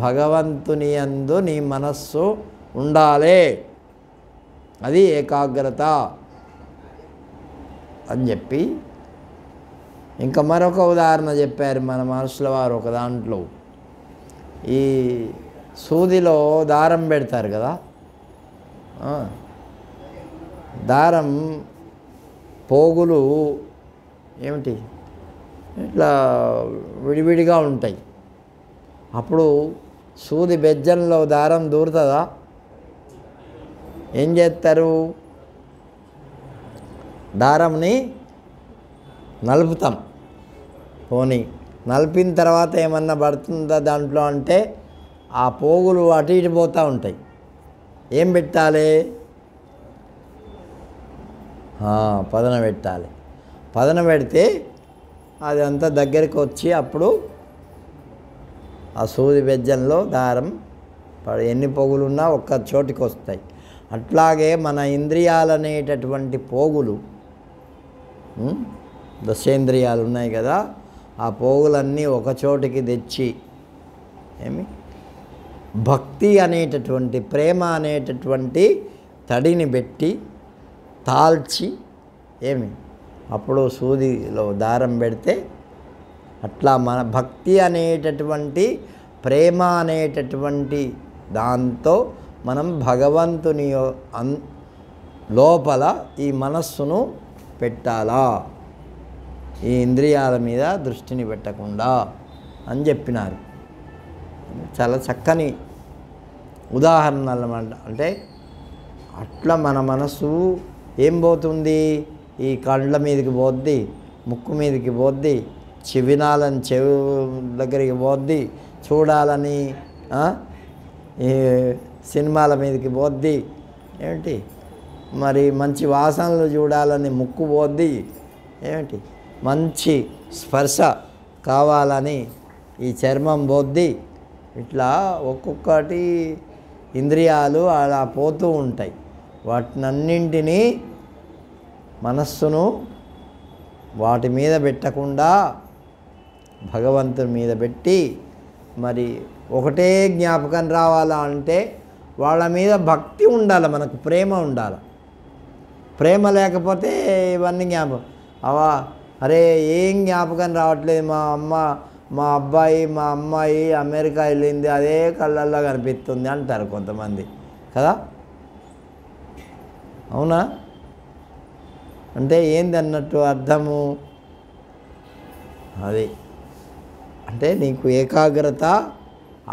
S1: భగవంతుని యందు నీ మనస్సు ఉండాలి. అది ఏకాగ్రత అని చెప్పి ఇంకా మరొక ఉదాహరణ చెప్పారు మన మనుషుల వారు. ఒక దాంట్లో ఈ సూదిలో దారం పెడతారు కదా, దారం పోగులు ఏమిటి ఇట్లా విడివిడిగా ఉంటాయి. అప్పుడు సూది బెజ్జంలో దారం దూరుతుందా? ఏం చేస్తారు? దారంని నలుపుతాం. పోనీ నలిపిన తర్వాత ఏమన్నా పడుతుందా దాంట్లో అంటే ఆ పోగులు అటు ఇటు పోతూ ఉంటాయి. ఏం పెట్టాలి? పదన పెట్టాలి. పదన పెడితే అది అంతా దగ్గరికి వచ్చి అప్పుడు ఆ సూది బెజ్జంలో దారం ఎన్ని పోగులున్నా ఒక్క చోటికి వస్తాయి. అట్లాగే మన ఇంద్రియాలనేటటువంటి పోగులు, దశేంద్రియాలు ఉన్నాయి కదా, ఆ పోగులన్నీ ఒక చోటికి తెచ్చి భక్తి అనేటటువంటి, ప్రేమ అనేటటువంటి తడిని పెట్టి తాల్చి అప్పుడు సూదిలో దారం పెడితే అట్లా మన భక్తి అనేటటువంటి, ప్రేమ అనేటటువంటి దాంతో మనం భగవంతుని లోపల ఈ మనస్సును పెట్టాలా, ఈ ఇంద్రియాల మీద దృష్టిని పెట్టకుండా అని చెప్పినారు. చాలా చక్కని ఉదాహరణలు అన్నమాట. అంటే అట్లా మన మనసు ఏం పోతుంది? ఈ కళ్ళ మీదకి పోద్ది, ముక్కు మీదకి పోద్ది, వినాలని చెవి దగ్గరికి పోద్ది, చూడాలని ఈ సినిమాల మీదకి పోద్ది, ఏమిటి మరి మంచి వాసనలు చూడాలని ముక్కు పోద్ది, ఏమిటి మంచి స్పర్శ కావాలని ఈ చర్మం బొద్ది ఇట్లా ఒక్కొక్కటి ఇంద్రియాలు అలా పోతూ ఉంటాయి. వాటినన్నింటినీ మనస్సును వాటి మీద పెట్టకుండా భగవంతుని మీద పెట్టి మరి ఒకటే జ్ఞాపకం రావాలా అంటే వాళ్ళ మీద భక్తి ఉండాలి, మనకు ప్రేమ ఉండాలి. ప్రేమ లేకపోతే ఇవన్నీ జ్ఞాపకం అవా, అరే ఏం జ్ఞాపకం రావట్లేదు, మా అమ్మ మా అబ్బాయి మా అమ్మాయి అమెరికా వెళ్ళింది అదే కళ్ళల్లో కనిపిస్తుంది అంటారు కొంతమంది కదా. అవునా? అంటే ఏంది అన్నట్టు అర్థము అది. అంటే నీకు ఏకాగ్రత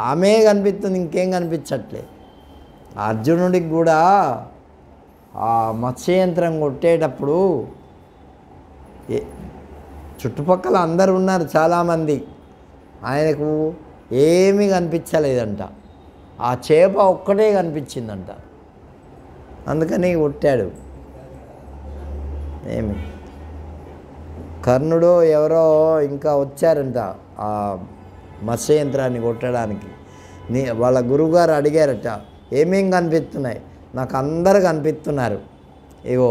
S1: ఆమె కనిపిస్తుంది, ఇంకేం కనిపించట్లేదు. అర్జునుడికి కూడా ఆ మత్స్యయంత్రం కొట్టేటప్పుడు చుట్టుపక్కల అందరు ఉన్నారు చాలామంది, ఆయనకు ఏమీ కనిపించలేదంట, ఆ చేప ఒక్కటే కనిపించిందంట, అందుకని కొట్టాడు. ఏమి కర్ణుడు ఎవరో ఇంకా వచ్చారంట ఆ మత్స్యయంత్రాన్ని కొట్టడానికి. వాళ్ళ గురువుగారు అడిగారట, ఏమేం కనిపిస్తున్నాయి? నాకు అందరు కనిపిస్తున్నారు, ఇగో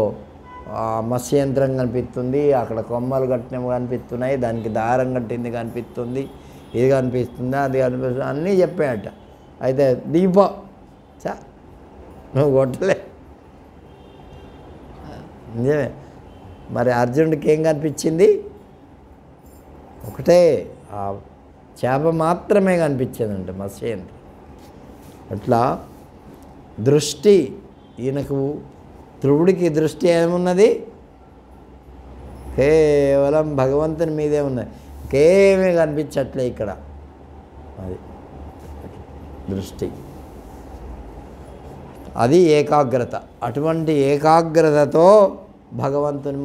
S1: ఆ మత్స్యయంత్రం కనిపిస్తుంది, అక్కడ కొమ్మలు కట్టినవి కనిపిస్తున్నాయి, దానికి దారం కట్టింది కనిపిస్తుంది, ఇది కనిపిస్తుంది, అది కనిపిస్తుంది అన్నీ చెప్పాయట. అయితే దీపం చా నువ్వు కొట్టలే. నిజమే. మరి అర్జునుడికి ఏం కనిపించింది? ఒకటే ఆ చేప మాత్రమే కనిపించిందంట మత్స్యయంత్రం. అట్లా దృష్టి ఈయనకు ధ్రువుడికి దృష్టి ఏమున్నది? కేవలం భగవంతుని మీదే ఉన్నది, ఇంకేమీ కనిపించట్లే ఇక్కడ. అది దృష్టి, అది ఏకాగ్రత. అటువంటి ఏకాగ్రతతో భగవంతుని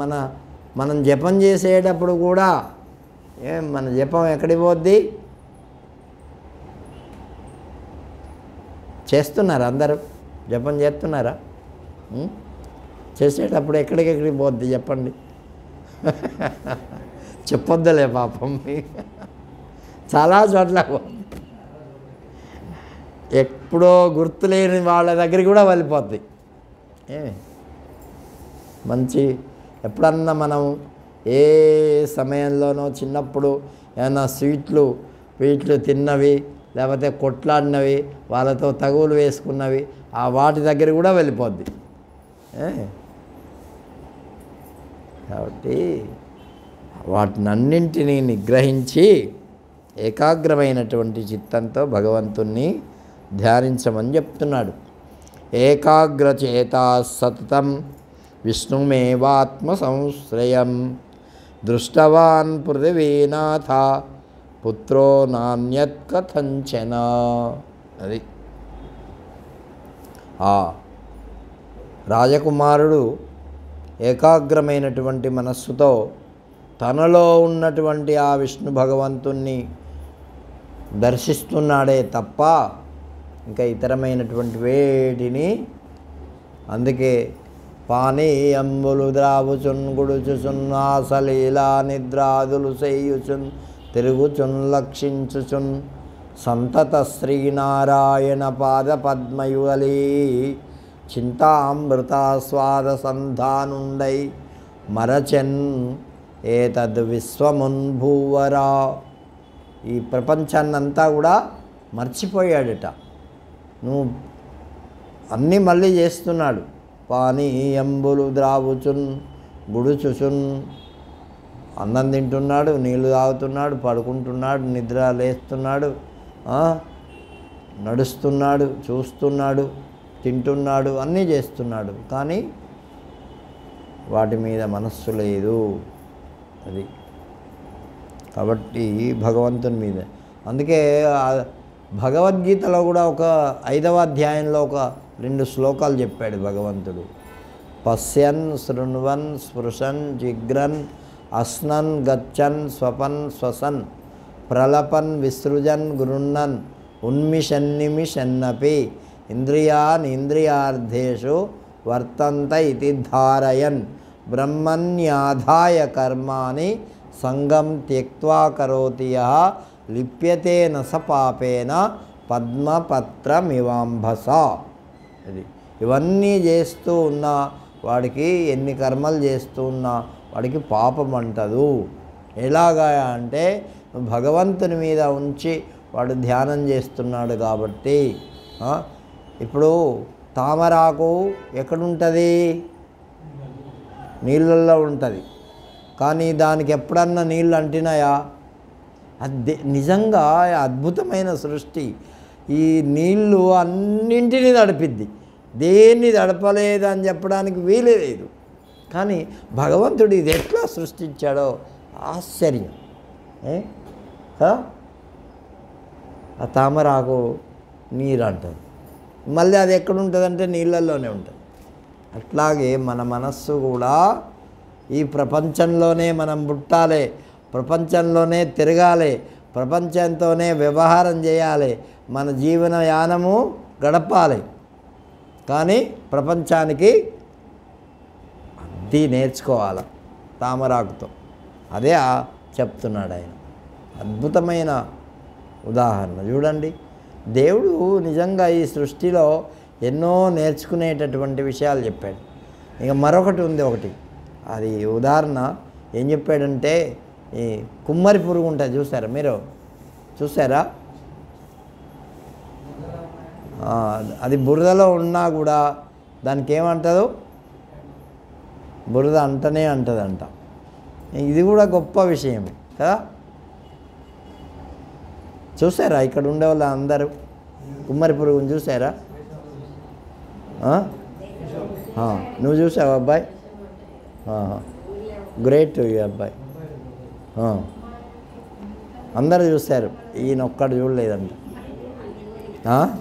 S1: మనం జపం చేసేటప్పుడు కూడా మన జపం ఎక్కడికి పోద్ది? చేస్తున్నారు అందరూ జపం చేస్తున్నారా? చేసేటప్పుడు ఎక్కడికెక్కడికి పోద్ది చెప్పండి? చెప్పొద్దులే పాపం, చాలా చోట్ల ఎప్పుడో గుర్తులేని వాళ్ళ దగ్గరికి కూడా వెళ్ళిపోద్ది. మంచి ఎప్పుడన్నా మనం ఏ సమయంలోనో చిన్నప్పుడు ఏమైనా స్వీట్లు తిన్నవి, లేకపోతే కొట్లాడినవి, వాళ్ళతో తగువులు వేసుకున్నవి, ఆ వాటి దగ్గర కూడా వెళ్ళిపోద్ది. కాబట్టి వాటినన్నింటినీ నిగ్రహించి ఏకాగ్రమైనటువంటి చిత్తంతో భగవంతుణ్ణి ధ్యానించమని చెప్తున్నాడు. ఏకాగ్రచేతా సతతం విష్ణుమేవాత్మ సంశ్రయం దృష్టవాన్ పృథివీనాథ పుత్రో నాన్యత్ కథంచన. అది ఆ రాజకుమారుడు ఏకాగ్రమైనటువంటి మనస్సుతో తనలో ఉన్నటువంటి ఆ విష్ణు భగవంతుణ్ణి దర్శిస్తున్నాడే తప్ప ఇంకా ఇతరమైనటువంటి వేటిని, అందుకే పానీయంబులు ద్రావుచున్ గుడుచుచున్ ఆసలీలా నిద్రాదులు చేయుచున్ తిరుగుచున్ లక్షించుచున్ సంతత శ్రీనారాయణ పాద పద్మయుగలీ చింతామృతాస్వాద సంధానుండై మరచెన్ ఏతద్ విశ్వమున్ భూవరా. ఈ ప్రపంచాన్నంతా కూడా మర్చిపోయాడట. నువ్వు అన్నీ మళ్ళీ చేస్తున్నాడు. పానీయంబులు ద్రావుచున్ గుడుచుచున్, అన్నం తింటున్నాడు, నీళ్ళు తాగుతున్నాడు, పడుకుంటున్నాడు, నిద్ర లేస్తున్నాడు, నడుస్తున్నాడు, చూస్తున్నాడు, తింటున్నాడు, అన్నీ చేస్తున్నాడు, కానీ వాటి మీద మనస్సు లేదు. అది కాబట్టి భగవంతుని మీద. అందుకే భగవద్గీతలో కూడా ఒక 5వ అధ్యాయంలో ఒక 2 శ్లోకాలు చెప్పాడు భగవంతుడు. పశ్యన్ శృణ్వన్ స్పృశన్ జిగ్రన్ అస్నన్ గచ్చన్ స్వపన్ శ్వసన్ ప్రలపన్ విసృజన్ గృహ్ణన్ ఉన్మిషన్నిమిషన్నపి ఇంద్రియాన్ ఇంద్రియార్థేషు వర్తంత ఇతి ధారయన్ బ్రహ్మణ్యాధాయ కర్మాణి సంగం త్యక్త్వా కరోతి యః లిప్యతే న స పాపేన పద్మపత్రమివాంభస. ఇది ఇవన్నీ చేస్తూ ఉన్నా వాడికి ఎన్ని కర్మలు చేస్తూ ఉన్నా వాడికి పాపం అంటదు. ఎలాగా అంటే భగవంతుని మీద ఉంచి వాడు ధ్యానం చేస్తున్నాడు కాబట్టి. ఇప్పుడు తామరాకు ఎక్కడుంటుంది? నీళ్ళల్లో ఉంటుంది. కానీ దానికి ఎప్పుడన్నా నీళ్ళు అంటినాయా? అది నిజంగా అద్భుతమైన సృష్టి. ఈ నీళ్ళు అన్నింటినీ తడిపిద్ది, దేన్ని తడపలేదు అని చెప్పడానికి వీలే లేదు. కానీ భగవంతుడు ఇది ఎట్లా సృష్టించాడో ఆశ్చర్యం. ఆ తామరాకు నీరు అంటుంది, మళ్ళీ అది ఎక్కడుంటుందంటే నీళ్ళల్లోనే ఉంటుంది. అట్లాగే మన మనస్సు కూడా ఈ ప్రపంచంలోనే మనం పుట్టాలి, ప్రపంచంలోనే తిరగాలి, ప్రపంచంతోనే వ్యవహారం చేయాలి, మన జీవన యానము గడపాలి. కానీ ప్రపంచానికి అది నేర్చుకోవాలి తామరాకుతో. అదే చెప్తున్నాడు ఆయన. అద్భుతమైన ఉదాహరణ చూడండి. దేవుడు నిజంగా ఈ సృష్టిలో ఎన్నో నేర్చుకునేటటువంటి విషయాలు చెప్పాడు. ఇంకా మరొకటి ఉంది, ఒకటి అది ఉదాహరణ ఏం చెప్పాడంటే, ఈ కుమ్మరి పురుగు ఉంటుంది చూసారా, మీరు చూసారా? అది బురదలో ఉన్నా కూడా దానికి ఏమంటుందో, బురద అంటనే అంటదంట. ఇది కూడా గొప్ప విషయం కదా. చూసారా ఇక్కడ ఉండే వాళ్ళు అందరూ కుమ్మరి పురుగుని చూసారా? నువ్వు చూసావా అబ్బాయి? గ్రేట్ ఈ అబ్బాయి. అందరూ చూశారు, ఈయన ఒక్కడు చూడలేదంట.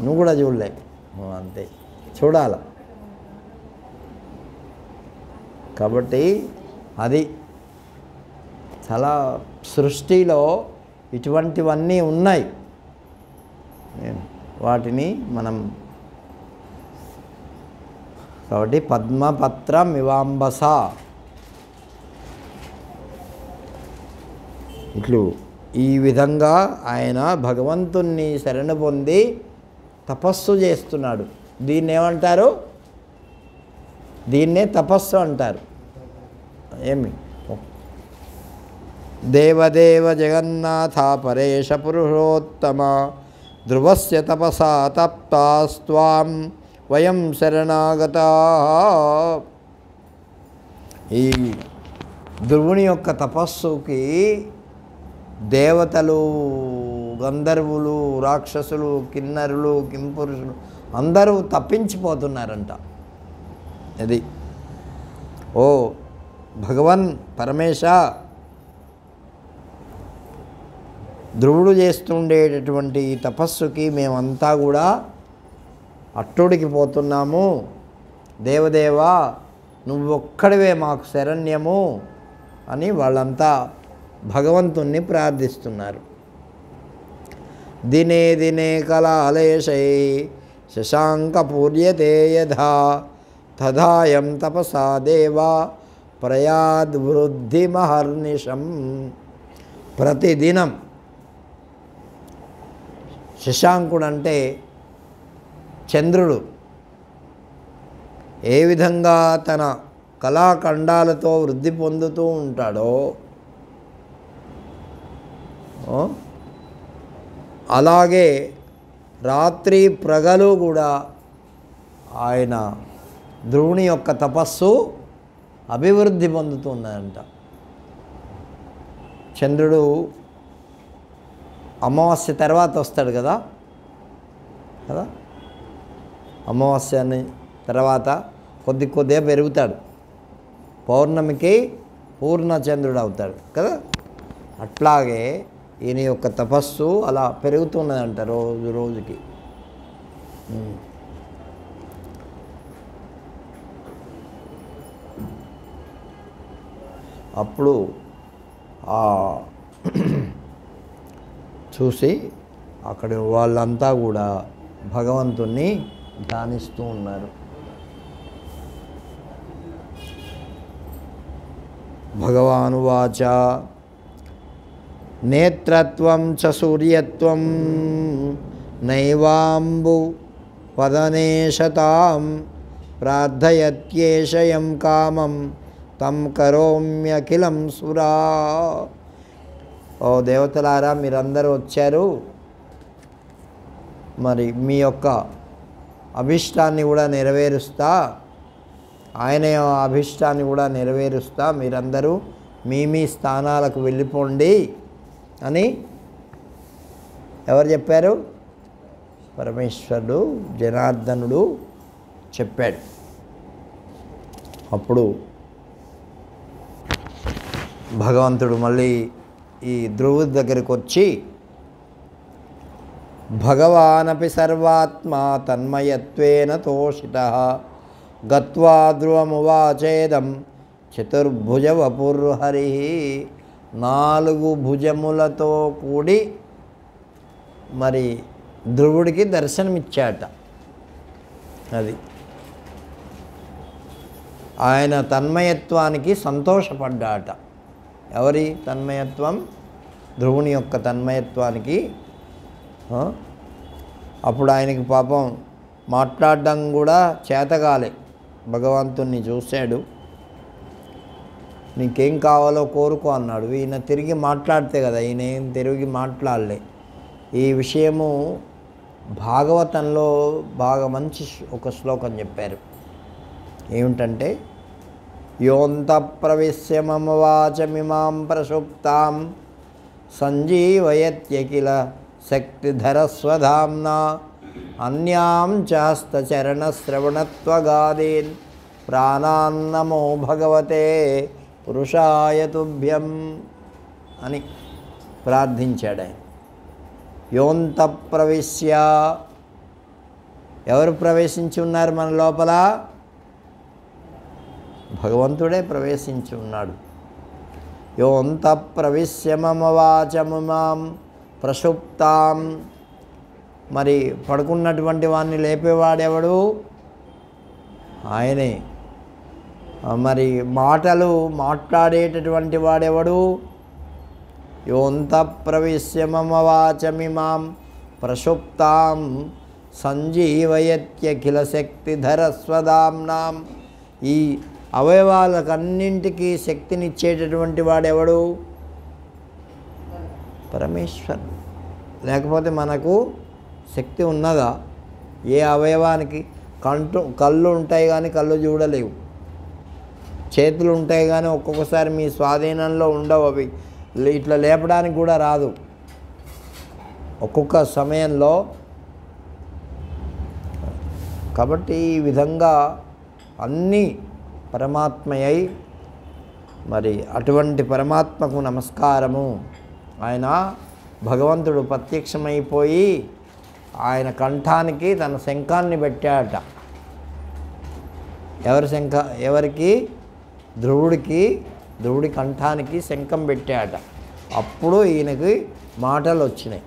S1: నువ్వు కూడా చూడలే, అంతే, చూడాల. కాబట్టి అది చాలా సృష్టిలో ఇటువంటివన్నీ ఉన్నాయి. వాటిని మనం కాబట్టి పద్మపత్రమివాంబస ఇట్లు ఈ విధంగా ఆయన భగవంతుణ్ణి శరణు పొంది తపస్సు చేస్తున్నాడు. దీన్ని ఏమంటారు? దీన్నే తపస్సు అంటారు. ఏమి? దేవదేవ జగన్నాథ పరేశ పురుషోత్తమ ధ్రువస్య తపసా తప్తాస్త్వాం వయం శరణాగతా. ఈ ధ్రువుని యొక్క తపస్సుకి దేవతలు, గంధర్వులు, రాక్షసులు, కిన్నరులు, కింపురుషులు అందరూ తప్పించిపోతున్నారంట. అది ఓ భగవన్ పరమేశ, ధ్రువుడు చేస్తుండేటటువంటి ఈ తపస్సుకి మేమంతా కూడా అట్టుడికి పోతున్నాము. దేవదేవా, నువ్వొక్కడివే మాకు శరణ్యము అని వాళ్ళంతా భగవంతుణ్ణి ప్రార్థిస్తున్నారు. దినే దినే కలాలేశై శశాంక పూర్యతే యథా తథాయం తపసా దేవా ప్రయాద్వృద్ధిమహర్నిశం. ప్రతిదినం శశాంకుడు అంటే చంద్రుడు ఏ విధంగా తన కళాఖండాలతో వృద్ధి పొందుతూ ఉంటాడో అలాగే రాత్రి ప్రగలు కూడా ఆయన ధ్రువుని యొక్క తపస్సు అభివృద్ధి పొందుతున్నాడంట. చంద్రుడు అమావాస్య తర్వాత వస్తాడు కదా కదా అమావాస్యని తర్వాత కొద్దిగా పెరుగుతాడు, పౌర్ణమికి పూర్ణచంద్రుడు అవుతాడు కదా. అట్లాగే ఈయన యొక్క తపస్సు అలా పెరుగుతున్నదంట రోజు రోజుకి. అప్పుడు చూసి అక్కడ వాళ్ళంతా కూడా భగవంతుణ్ణి ధ్యానిస్తూ ఉన్నారు. భగవానువాచ నేత్రత్వం చ సూర్యత్వం నైవాంబు పదనేశతాం ప్రార్థయత్యేషయం కామం తం కరోమ్యఖిలం సురా. ఓ దేవతలారా, మీరందరూ వచ్చారు, మరి మీ యొక్క అభిష్టాన్ని కూడా నెరవేరుస్తా, ఆయన అభిష్టాన్ని కూడా నెరవేరుస్తా, మీరందరూ మీ మీ స్థానాలకు వెళ్ళిపోండి అని ఎవరు చెప్పారు? పరమేశ్వరుడు జనార్దనుడు చెప్పాడు. అప్పుడు భగవంతుడు మళ్ళీ ఈ ధ్రువుడి దగ్గరికి వచ్చి, భగవానపి సర్వాత్మా తన్మయత్వేన తోషితః గత్వా ధ్రువమువాచేదం చతుర్భుజ వపుర్హరి. 4 భుజములతో కూడి మరి ధ్రువుడికి దర్శనమిచ్చాట. అది ఆయన తన్మయత్వానికి సంతోషపడ్డాట. ఎవరి తన్మయత్వం? ధ్రువుని యొక్క తన్మయత్వానికి. అప్పుడు ఆయనకి పాపం మాట్లాడడం కూడా చేతగాలే. భగవంతుణ్ణి చూశాడు, నీకేం కావాలో కోరుకో అన్నాడు. ఈయన తిరిగి మాట్లాడితే కదా, ఈయన ఏం తిరిగి మాట్లాడలే. ఈ విషయము భాగవతంలో బాగా మంచి ఒక శ్లోకం చెప్పారు. ఏమిటంటే, యోంత ప్రవిశ్య మమ వాచమిమాం ప్రసుప్తాం సంజీవయత్యఖిల శక్తిధరస్వధామ్నా అన్యాం చాస్తచరణశ్రవణత్వగాదీన్ ప్రాణాన్నమో భగవతే పురుషాయ తుభ్యం అని ప్రార్థించాడు ఆయన. యోంత ప్రవిశ్య, ఎవరు ప్రవేశించి ఉన్నారు మన లోపల? భగవంతుడే ప్రవేశించి ఉన్నాడు. యోంత ప్రవిశ్య మమ వాచమిమాం ప్రసుప్తాం, మరి పడుకున్నటువంటి వాడిని లేపేవాడెవడు? ఆయనే. మరి మాటలు మాట్లాడేటటువంటి వాడెవడు? యోంత ప్రవిశ్య మమ వాచమిమాం ప్రసుప్తాం సంజీవయత్యఖిల శక్తిధరస్వధామ్నాం. ఈ అవయవాలకన్నింటికీ శక్తినిచ్చేటటువంటి వాడెవడు? పరమేశ్వరుడు. లేకపోతే మనకు శక్తి ఉన్నదా? ఏ అవయవానికి? కళ్ళు ఉంటాయి కానీ కళ్ళు చూడలేవు, చేతులు ఉంటాయి కానీ ఒక్కొక్కసారి మీ స్వాధీనంలో ఉండవు, అవి ఇట్లా లేపడానికి కూడా రాదు ఒక్కొక్క సమయంలో. కాబట్టి ఈ విధంగా అన్నీ పరమాత్మయై, మరి అటువంటి పరమాత్మకు నమస్కారము. ఆయన భగవంతుడు ప్రత్యక్షమైపోయి ఆయన కంఠానికి తన శంఖాన్ని పెట్టాట. ఎవరికి? ధ్రువుడికి, ధ్రువుడి కంఠానికి శంఖం పెట్టాట. అప్పుడు ఈయనకి మాటలు వచ్చినాయి.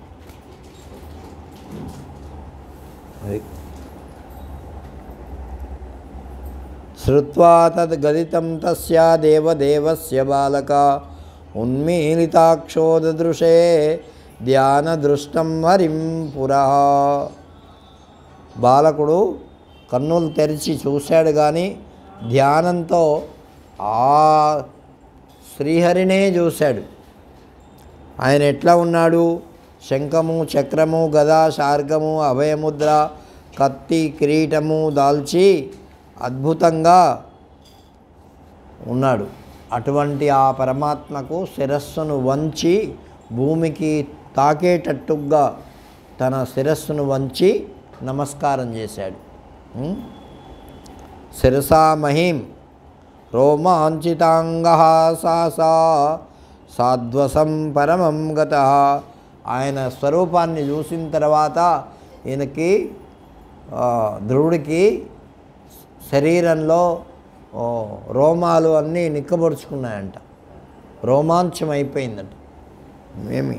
S1: శ్రుత్వా తద్గదితం తస్య దేవదేవస్య బాలక ఉన్మీలితాక్షోదృశే ధ్యానదృష్టం హరిం పురః. బాలకుడు కన్నులు తెరిచి చూశాడు కానీ ధ్యానంతో ఆ శ్రీహరినే చూశాడు. ఆయన ఎట్లా ఉన్నాడు? శంఖము, చక్రము, గదా, శార్గము, అభయముద్ర, కత్తి, కిరీటము దాల్చి అద్భుతంగా ఉన్నాడు. అటువంటి ఆ పరమాత్మకు శిరస్సును వంచి భూమికి తాకేటట్టుగా తన శిరస్సును వంచి నమస్కారం చేశాడు. శిరసా మహిం రోమాంచితాంగః సాసా సాధ్వసం పరమం గతః. ఆయన స్వరూపాన్ని చూసిన తర్వాత ఈయనకి ధ్రువుడికి శరీరంలో రోమాలు అన్నీ నిక్కబొడుచుకున్నాయంట, రోమాంచం అయిపోయిందంట, ఏమి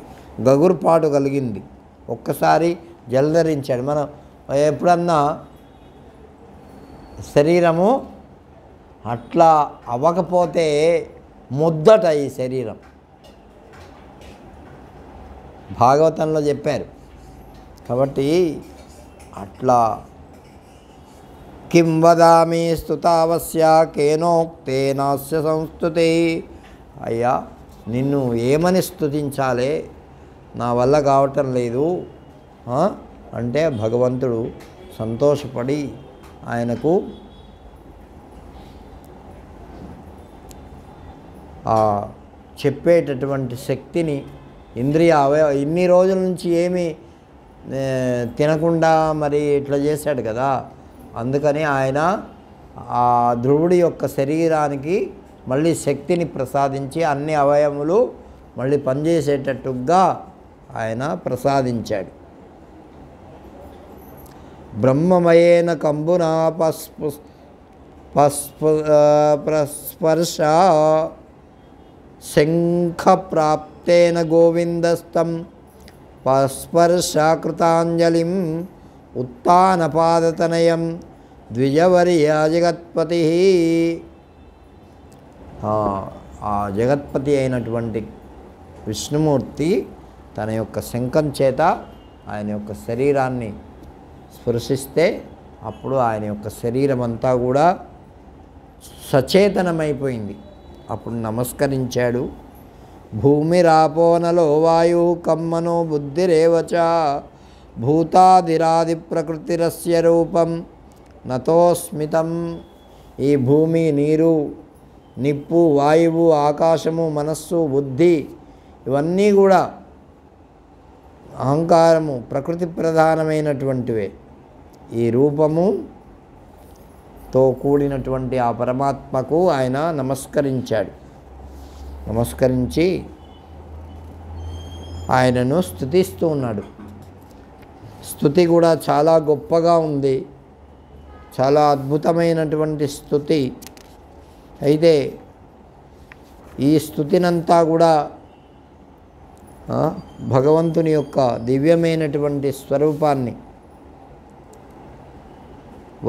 S1: గగురుపాటు కలిగింది. ఒక్కసారి జలధరించాడు. మనం ఎప్పుడన్నా శరీరము అట్లా అవ్వకపోతే ముద్దట ఈ శరీరం. భాగవతంలో చెప్పారు. కాబట్టి అట్లా కిం వదామి స్తుతావస్య కేనోక్తేనాస్య సంస్తుతి. అయ్యా నిన్ను ఏమని స్తుతించాలే, నా వల్ల కావటం లేదు అంటే భగవంతుడు సంతోషపడి ఆయనకు చెప్పేటటువంటి శక్తిని ఇన్ని రోజుల నుంచి ఏమీ తినకుండా మరి ఇట్లా చేశాడు కదా, అందుకని ఆయన ఆ ధ్రువుడి యొక్క శరీరానికి మళ్ళీ శక్తిని ప్రసాదించి అన్ని అవయములు మళ్ళీ పనిచేసేటట్టుగా ఆయన ప్రసాదించాడు. బ్రహ్మమయేన కంబునా ప్రస్పర్శ శంఖప్రాప్తేన గోవిందస్తం పస్పర్శకృతాంజలిం ఉత్తానపాదతనయం ద్విజవర్య జగత్పతి. ఆ జగత్పతి అయినటువంటి విష్ణుమూర్తి తన యొక్క శంఖం చేత ఆయన యొక్క శరీరాన్ని స్పృశిస్తే అప్పుడు ఆయన యొక్క శరీరం అంతా కూడా సచేతనమైపోయింది. అప్పుడు నమస్కరించాడు. భూమిరాపోనలో వాయు కమ్మనో బుద్ధిరేవచ భూతాదిరాది ప్రకృతిరస్య రూపం నతోస్మితం. ఈ భూమి, నీరు, నిప్పు, వాయువు, ఆకాశము, మనస్సు, బుద్ధి ఇవన్నీ కూడా అహంకారము ప్రకృతి ప్రధానమైనటువంటివే. ఈ రూపముతో కూడినటువంటి ఆ పరమాత్మకు ఆయన నమస్కరించాడు. నమస్కరించి ఆయనను స్తుతిస్తూ ఉన్నాడు. స్తుతి కూడా చాలా గొప్పగా ఉంది, చాలా అద్భుతమైనటువంటి స్తుతి. అయితే ఈ స్తుతినంతా కూడా భగవంతుని యొక్క దివ్యమైనటువంటి స్వరూపాన్ని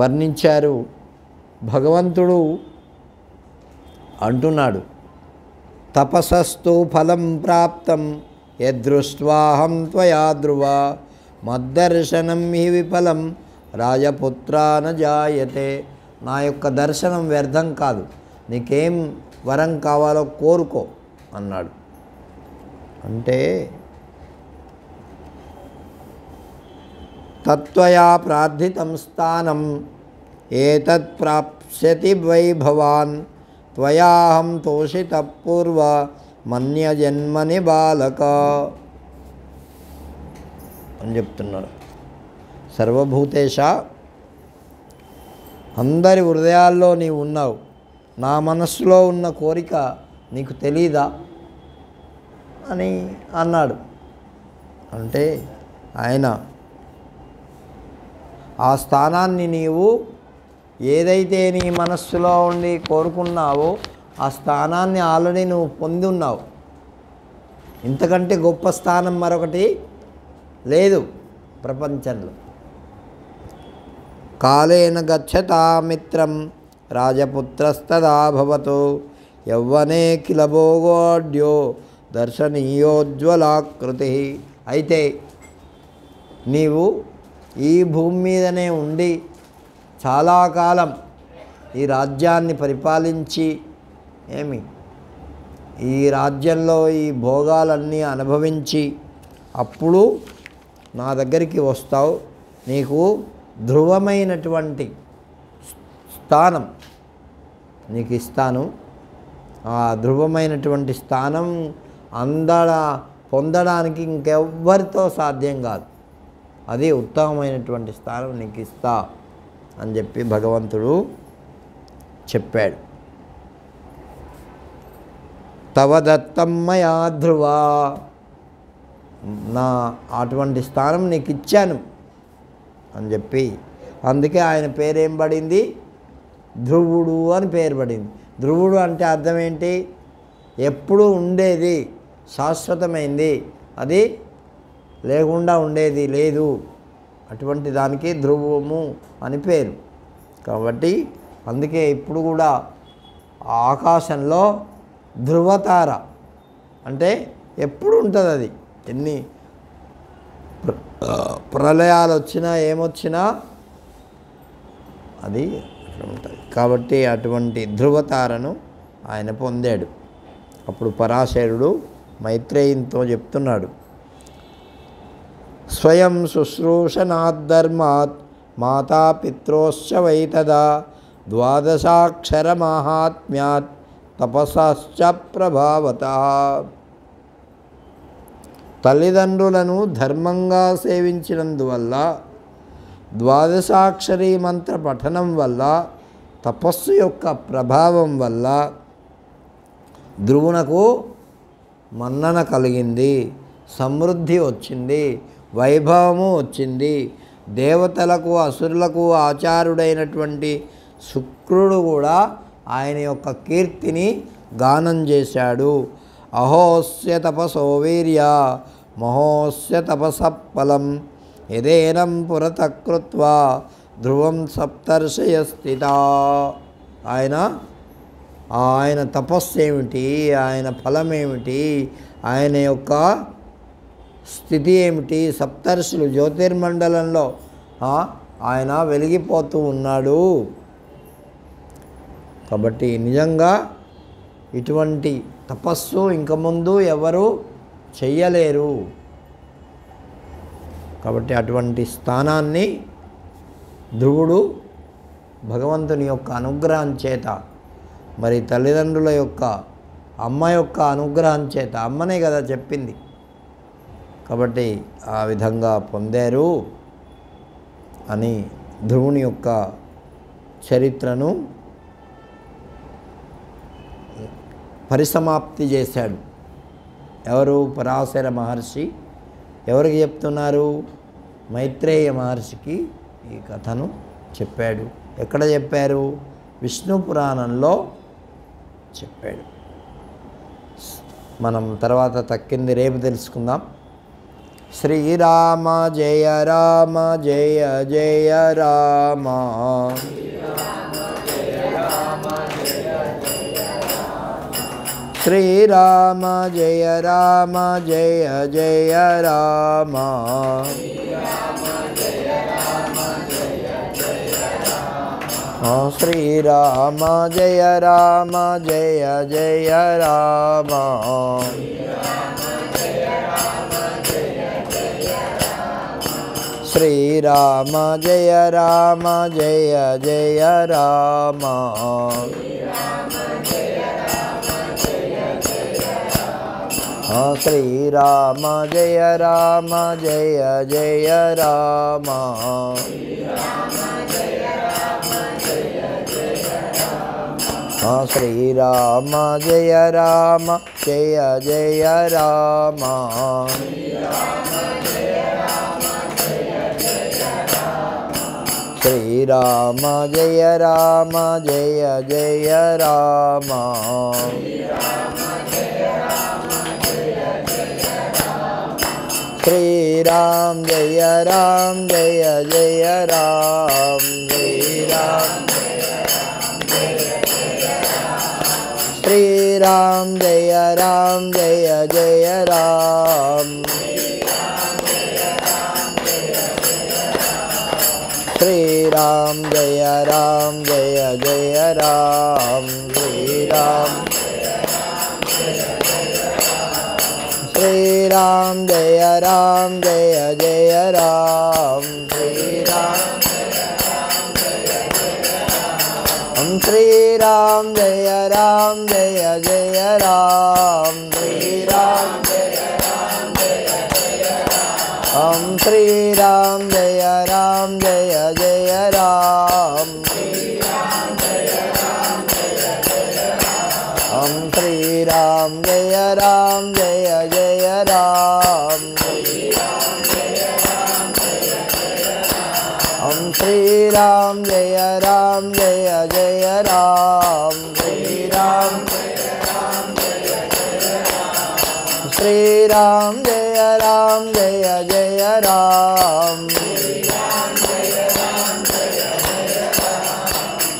S1: వర్ణించారు. భగవంతుడు అంటున్నాడు, తపసస్తు ఫలం ప్రాప్తం యదృష్ట్వాహం త్వయా ధ్రువ మద్దర్శనం హి విఫలం రాజపుత్రా న జాయతే. నా యొక్క దర్శనం వ్యర్థం కాదు, నీకేం వరం కావాలో కోరుకో అన్నాడు. అంటే తత్వయా ప్రార్థితం స్థానం ఏతత్ ప్రాప్స్యతి వై భవాన్ త్వయాహం తోషిత పూర్వ మన్యజన్మని బాలక అని చెప్తున్నాడు. సర్వభూతేశ, అందరి హృదయాల్లో నీవు ఉన్నావు, నా మనస్సులో ఉన్న కోరిక నీకు తెలీదా అని అన్నాడు. అంటే ఆయన ఆ స్థానాన్ని నీవు ఏదైతే నీ మనస్సులో ఉండి కోరుకున్నావో ఆ స్థానాన్ని ఆల్రెడీ నువ్వు పొంది ఉన్నావు. ఇంతకంటే గొప్ప స్థానం మరొకటి లేదు ప్రపంచంలో. కాలేన గచ్చతా మిత్రం రాజపుత్రస్తదా భవతు యవ్వనే కిల భోగోడ్యో దర్శనీయోజ్వలాకృతి. అయితే నీవు ఈ భూమి మీదనే ఉండి చాలా కాలం ఈ రాజ్యాన్ని పరిపాలించి ఈ రాజ్యంలో ఈ భోగాలన్నీ అనుభవించి అప్పుడు నా దగ్గరికి వస్తావు. నీకు ధ్రువమైనటువంటి స్థానం నీకు ఇస్తాను. ఆ ధ్రువమైనటువంటి స్థానం పొందడానికి ఇంకెవ్వరితో సాధ్యం కాదు. అది ఉత్తమమైనటువంటి స్థానం నీకు ఇస్తా అని చెప్పి భగవంతుడు చెప్పాడు. తవ దత్తం మయా ధ్రువ, నా అటువంటి స్థానం నీకు ఇచ్చాను అని చెప్పి, అందుకే ఆయన పేరేం పడింది, ధ్రువుడు అని పేరు పడింది. ధ్రువుడు అంటే అర్థం ఏంటి? ఎప్పుడూ ఉండేది, శాశ్వతమైంది, అది లేకుండా ఉండేది లేదు, అటువంటి దానికి ధ్రువము అని పేరు. కాబట్టి అందుకే ఇప్పుడు కూడా ఆకాశంలో ధ్రువతార అంటే ఎప్పుడు ఉంటుంది, అది ఎన్ని ప్రళయాలు వచ్చినా ఏమొచ్చినా అది అట్లా ఉంటుంది. కాబట్టి అటువంటి ధృవతారను ఆయన పొందాడు. అప్పుడు పరాశరుడు మైత్రేయంతో చెప్తున్నాడు, స్వయం శుశ్రూషనాద్ధర్మాత్ మాతాపిత్రోశ్చ వైతదా ద్వాదశాక్షర మాహాత్మ్యాత్ తపసాశ్చ ప్రభావతః. తల్లిదండ్రులను ధర్మంగా సేవించినందువల్ల, ద్వాదశాక్షరీ మంత్ర పఠనం వల్ల, తపస్సు యొక్క ప్రభావం వల్ల ధ్రువునకు మన్నన కలిగింది, సమృద్ధి వచ్చింది, వైభవము వచ్చింది. దేవతలకు అసురులకు ఆచారుడైనటువంటి శుక్రుడు కూడా ఆయన యొక్క కీర్తిని గానం చేశాడు. అహోస్య తపసో వీర్య మహోస్య తపసఫలం యదేనం పురతః కృత్వా ధ్రువం సప్తర్షయ స్థితా. ఆయన తపస్సు ఏమిటి, ఆయన ఫలం ఏమిటి, ఆయన యొక్క స్థితి ఏమిటి, సప్తర్షులు జ్యోతిర్మండలంలో ఆయన వెలిగిపోతూ ఉన్నాడు. కాబట్టి నిజంగా ఇటువంటి తపస్సు ఇంక ముందు ఎవరు చెయ్యలేరు. కాబట్టి అటువంటి స్థానాన్ని ధ్రువుడు భగవంతుని యొక్క అనుగ్రహం చేత, మరి తల్లిదండ్రుల యొక్క అమ్మ యొక్క అనుగ్రహం చేత, అమ్మనే కదా చెప్పింది, కాబట్టి ఆ విధంగా పొందారు అని ధ్రువుని యొక్క చరిత్రను పరిసమాప్తి చేశాడు. ఎవరు? పరాశర మహర్షి. ఎవరికి చెప్తున్నారు? మైత్రేయ మహర్షికి ఈ కథను చెప్పాడు. ఎక్కడ చెప్పారు? విష్ణు పురాణంలో చెప్పాడు. మనం తర్వాత తక్కింది రేపు తెలుసుకుందాం. శ్రీరామ జయ రామ జయ జయ రామ. శ్రీరామ జయ రామ జయ జయ రామ. శ్రీరామ జయ రామ జయ జయ రామ. శ్రీరామ జయ రామ జయ జయ రామ. శ్రీరామ జయ రామ జయ జయ రామ. శ్రీరామ జయ రామ జయ జయ రామ. శ్రీరామ జయ రామ జయ జయ రామ. శ్రీరామ జయ రామ జయ జయ రామ. శ్రీరామ జయ రామ జయ జయ రామ. శ్రీరామ జయ రామ జయ జయ రామ. శ్రీరామ జయ రామ జయ జయ రామ. శ్రీరామ జయ రామ జయ జయ రామ. శ్రీరామ జయ రామ జయ జయ రామ. శ్రీరామ జయ రామ జయ జయ రామ. శ్రీరామ జయ రామ జయ జయ రామ. శ్రీరామ జయ రామ జయ జయ రామ.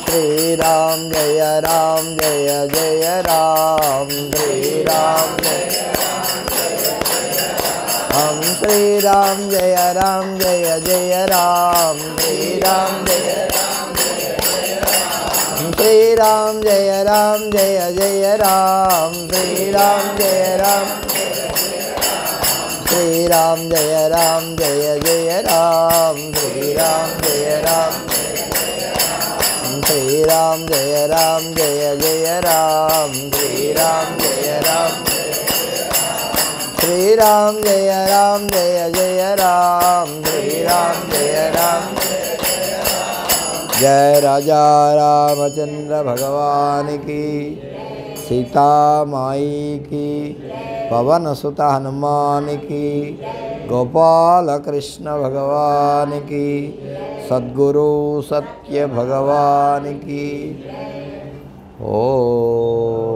S1: శ్రీరామ జయ రామ జయ జయ రామ. हम श्री राम जय जय राम श्री राम जय श्री राम जय जय राम श्री राम जय श्री राम जय जय राम श्री राम जय श्री राम जय जय राम श्री राम जय श्री राम जय जय राम श्री राम जय जय राजा रामचंद्र भगवान की, सीता माई की, पवन सुत हनुमान की, गोपाल कृष्ण भगवान की, सद्गुरु सत्य भगवान की। ओ